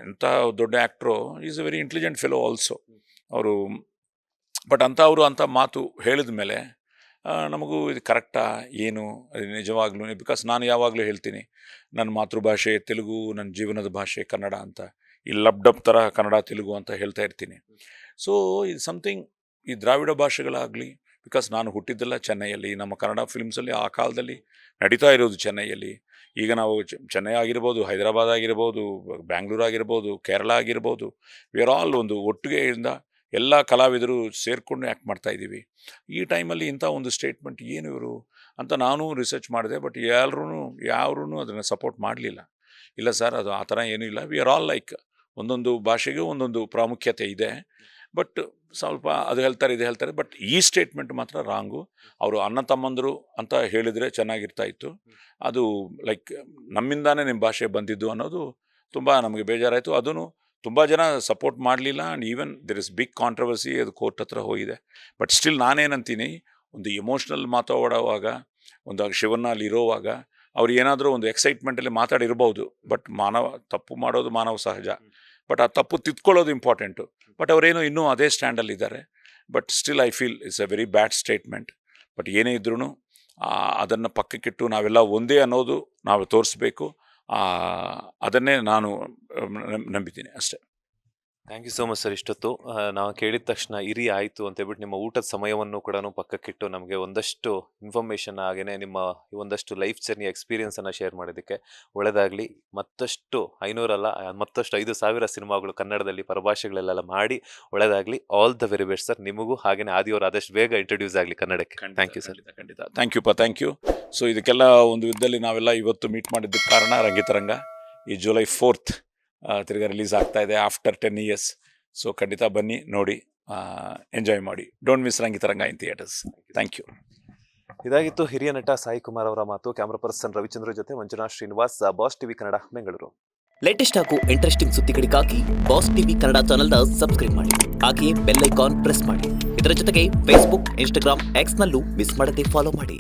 Speaker 1: ಎಂಥ ದೊಡ್ಡ actor, is A very intelligent fellow also ಅವರು. ಬಟ್ ಅವರು ಅಂಥ ಮಾತು ಹೇಳಿದ ಮೇಲೆ ನಮಗೂ ಇದು ಕರೆಕ್ಟಾ ಏನು ನಿಜವಾಗ್ಲೂ. ಬಿಕಾಸ್ ನಾನು ಯಾವಾಗಲೂ ಹೇಳ್ತೀನಿ, ನನ್ನ ಮಾತೃಭಾಷೆ ತೆಲುಗು, ನನ್ನ ಜೀವನದ ಭಾಷೆ ಕನ್ನಡ ಅಂತ. ಈ ಲಬ್ಡಬ್ ಥರ ಕನ್ನಡ ತೆಲುಗು ಅಂತ ಹೇಳ್ತಾ ಇರ್ತೀನಿ. ಸೊ ಇದು ಸಮಥಿಂಗ್, ಈ ದ್ರಾವಿಡ ಭಾಷೆಗಳಾಗಲಿ, ಬಿಕಾಸ್ ನಾನು ಹುಟ್ಟಿದ್ದೆಲ್ಲ ಚೆನ್ನೈಯಲ್ಲಿ, ನಮ್ಮ ಕನ್ನಡ ಫಿಲ್ಮ್ಸಲ್ಲಿ ಆ ಕಾಲದಲ್ಲಿ ನಡೀತಾ ಇರೋದು ಚೆನ್ನೈಯಲ್ಲಿ. ಈಗ ನಾವು ಚೆನ್ನೈ ಆಗಿರ್ಬೋದು, ಹೈದರಾಬಾದ್ ಆಗಿರ್ಬೋದು, ಬ್ಯಾಂಗ್ಳೂರು ಆಗಿರ್ಬೋದು, ಕೇರಳ ಆಗಿರ್ಬೋದು, ವಿ ಆರ್ ಆಲ್ ಒಂದು ಒಟ್ಟಿಗೆ ಇಂದ ಎಲ್ಲ ಕಲಾವಿದರು ಸೇರಿಕೊಂಡು ಆ್ಯಕ್ಟ್ ಮಾಡ್ತಾಯಿದ್ದೀವಿ. ಈ ಟೈಮಲ್ಲಿ ಇಂಥ ಒಂದು ಸ್ಟೇಟ್ಮೆಂಟ್ ಏನು ಇವರು ಅಂತ ನಾನು ರಿಸರ್ಚ್ ಮಾಡಿದೆ. ಬಟ್ ಯಾರೂ ಅದನ್ನು ಸಪೋರ್ಟ್ ಮಾಡಲಿಲ್ಲ. ಇಲ್ಲ ಸರ್, ಅದು ಆ ಥರ ಏನೂ ಇಲ್ಲ, ವಿ ಆರ್ ಆಲ್ ಲೈಕ್, ಒಂದೊಂದು ಭಾಷೆಗೂ ಒಂದೊಂದು ಪ್ರಾಮುಖ್ಯತೆ ಇದೆ. ಬಟ್ ಸ್ವಲ್ಪ ಅದು ಹೇಳ್ತಾರೆ ಇದು ಹೇಳ್ತಾರೆ, ಬಟ್ ಈ ಸ್ಟೇಟ್ಮೆಂಟ್ ಮಾತ್ರ ರಾಂಗು. ಅವರು ಅಣ್ಣ ತಮ್ಮಂದರು ಅಂತ ಹೇಳಿದರೆ ಚೆನ್ನಾಗಿರ್ತಾಯಿತ್ತು. ಅದು ಲೈಕ್ ನಮ್ಮಿಂದಾನೇ ನಿಮ್ಮ ಭಾಷೆ ಬಂದಿದ್ದು ಅನ್ನೋದು ತುಂಬ ನಮಗೆ ಬೇಜಾರಾಯಿತು. ಅದೂ ತುಂಬ ಜನ ಸಪೋರ್ಟ್ ಮಾಡಲಿಲ್ಲ. And even there is big controversy, ಅದು ಕೋರ್ಟ್ ಹತ್ರ ಹೋಗಿದೆ. ಬಟ್ ಸ್ಟಿಲ್ ನಾನೇನಂತೀನಿ, ಒಂದು ಎಮೋಷ್ನಲ್ ಮಾತಾಡುವಾಗ, ಒಂದು ಶಿವನ್ನ ಅಲ್ಲಿ ಇರೋವಾಗ ಅವ್ರು ಏನಾದರೂ ಒಂದು ಎಕ್ಸೈಟ್ಮೆಂಟಲ್ಲಿ ಮಾತಾಡಿರ್ಬೋದು. ಬಟ್ ತಪ್ಪು ಮಾಡೋದು ಮಾನವ ಸಹಜ. ಬಟ್ ಆ ತಪ್ಪು ತಿದ್ಕೊಳ್ಳೋದು ಇಂಪಾರ್ಟೆಂಟು. ಬಟ್ ಅವರೇನು ಇನ್ನೂ ಅದೇ ಸ್ಟ್ಯಾಂಡಲ್ಲಿದ್ದಾರೆ. But still I feel it's a very bad statement. But ಏನೇ ಇದ್ರೂ ಅದನ್ನು ಪಕ್ಕಕ್ಕಿಟ್ಟು ನಾವೆಲ್ಲ ಒಂದೇ ಅನ್ನೋದು ನಾವು ತೋರಿಸ್ಬೇಕು. ಅದನ್ನೇ ನಾನು ನಂಬಿದ್ದೀನಿ ಅಷ್ಟೇ.
Speaker 2: Thank you so much sir. ಇಷ್ಟೊತ್ತು ನಾವು ಕೇಳಿದ ತಕ್ಷಣ ಇರಿ ಆಯಿತು ಅಂತ ಹೇಳ್ಬಿಟ್ಟು ನಿಮ್ಮ ಊಟದ ಸಮಯವನ್ನು ಕೂಡ ಪಕ್ಕಕ್ಕಿಟ್ಟು ನಮಗೆ ಒಂದಷ್ಟು ಇನ್ಫಾರ್ಮೇಷನ್ ಹಾಗೆಯೇ ನಿಮ್ಮ ಒಂದಷ್ಟು ಲೈಫ್ ಜರ್ನಿ ಎಕ್ಸ್ಪೀರಿಯನ್ಸನ್ನು ಶೇರ್ ಮಾಡೋದಕ್ಕೆ ಒಳ್ಳೆಯದಾಗಲಿ. ಮತ್ತಷ್ಟು 500 ಅಲ್ಲ, ಮತ್ತಷ್ಟು 5,000 ಸಿನಿಮಾಗಳು ಕನ್ನಡದಲ್ಲಿ ಪರಭಾಷೆಗಳಲ್ಲೆಲ್ಲ ಮಾಡಿ ಒಳ್ಳೆಯದಾಗಲಿ. All the very best sir ನಿಮಗೂ, ಹಾಗೆಯೇ ಆದಿಯವರು ಆದಷ್ಟು ಬೇಗ ಇಂಟ್ರೊಡ್ಯೂಸ್ ಆಗಲಿ ಕನ್ನಡಕ್ಕೆ. Thank you sir.
Speaker 1: ಖಂಡಿತ ಥ್ಯಾಂಕ್ ಯು. ಸೊ ಇದಕ್ಕೆಲ್ಲ ಒಂದು ಯುದ್ಧದಲ್ಲಿ ನಾವೆಲ್ಲ ಇವತ್ತು ಮೀಟ್ ಮಾಡಿದ್ದಕ್ಕೆ ಕಾರಣ ರಂಗಿತರಂಗ ಈ ಜುಲೈ 4th ತಿರ್ಗಾ ರಿಲೀಸ್ ಆಗ್ತಾ ಇದೆ ಆಫ್ಟರ್ 10 years. ಸೊ ಖಂಡಿತ ಬನ್ನಿ, ನೋಡಿ, ಎಂಜಾಯ್ ಮಾಡಿ. Don't miss Rangitaranga in theatres. Thank you.
Speaker 2: ಇದಾಗಿತ್ತು ಹಿರಿಯ ನಟ ಸಾಯಿ ಕುಮಾರ್ ಅವರ ಮಾತು. ಕ್ಯಾಮ್ರಾ ಪರ್ಸನ್ ರವಿಚಂದ್ರ ಜೊತೆ Manjunath Srinivas, boss TV Kannada, Bengaluru.
Speaker 3: Latest ಹಾಗೂ ಇಂಟ್ರೆಸ್ಟಿಂಗ್ ಸುದ್ದಿಗಳಿಗಾಗಿ ಬಾಸ್ ಟಿವಿ ಕನ್ನಡ ಚಾನೆಲ್ನ ಸಬ್ಸ್ಕ್ರೈಬ್ ಮಾಡಿ. ಹಾಗೆಯೇ ಬೆಲ್ ಐಕಾನ್ ಪ್ರೆಸ್ ಮಾಡಿ. ಇದರ ಜೊತೆಗೆ ಫೇಸ್ಬುಕ್, ಇನ್ಸ್ಟಾಗ್ರಾಮ್, ಎಕ್ಸ್ನಲ್ಲೂ ಮಿಸ್ ಮಾಡದೆ ಫಾಲೋ ಮಾಡಿ.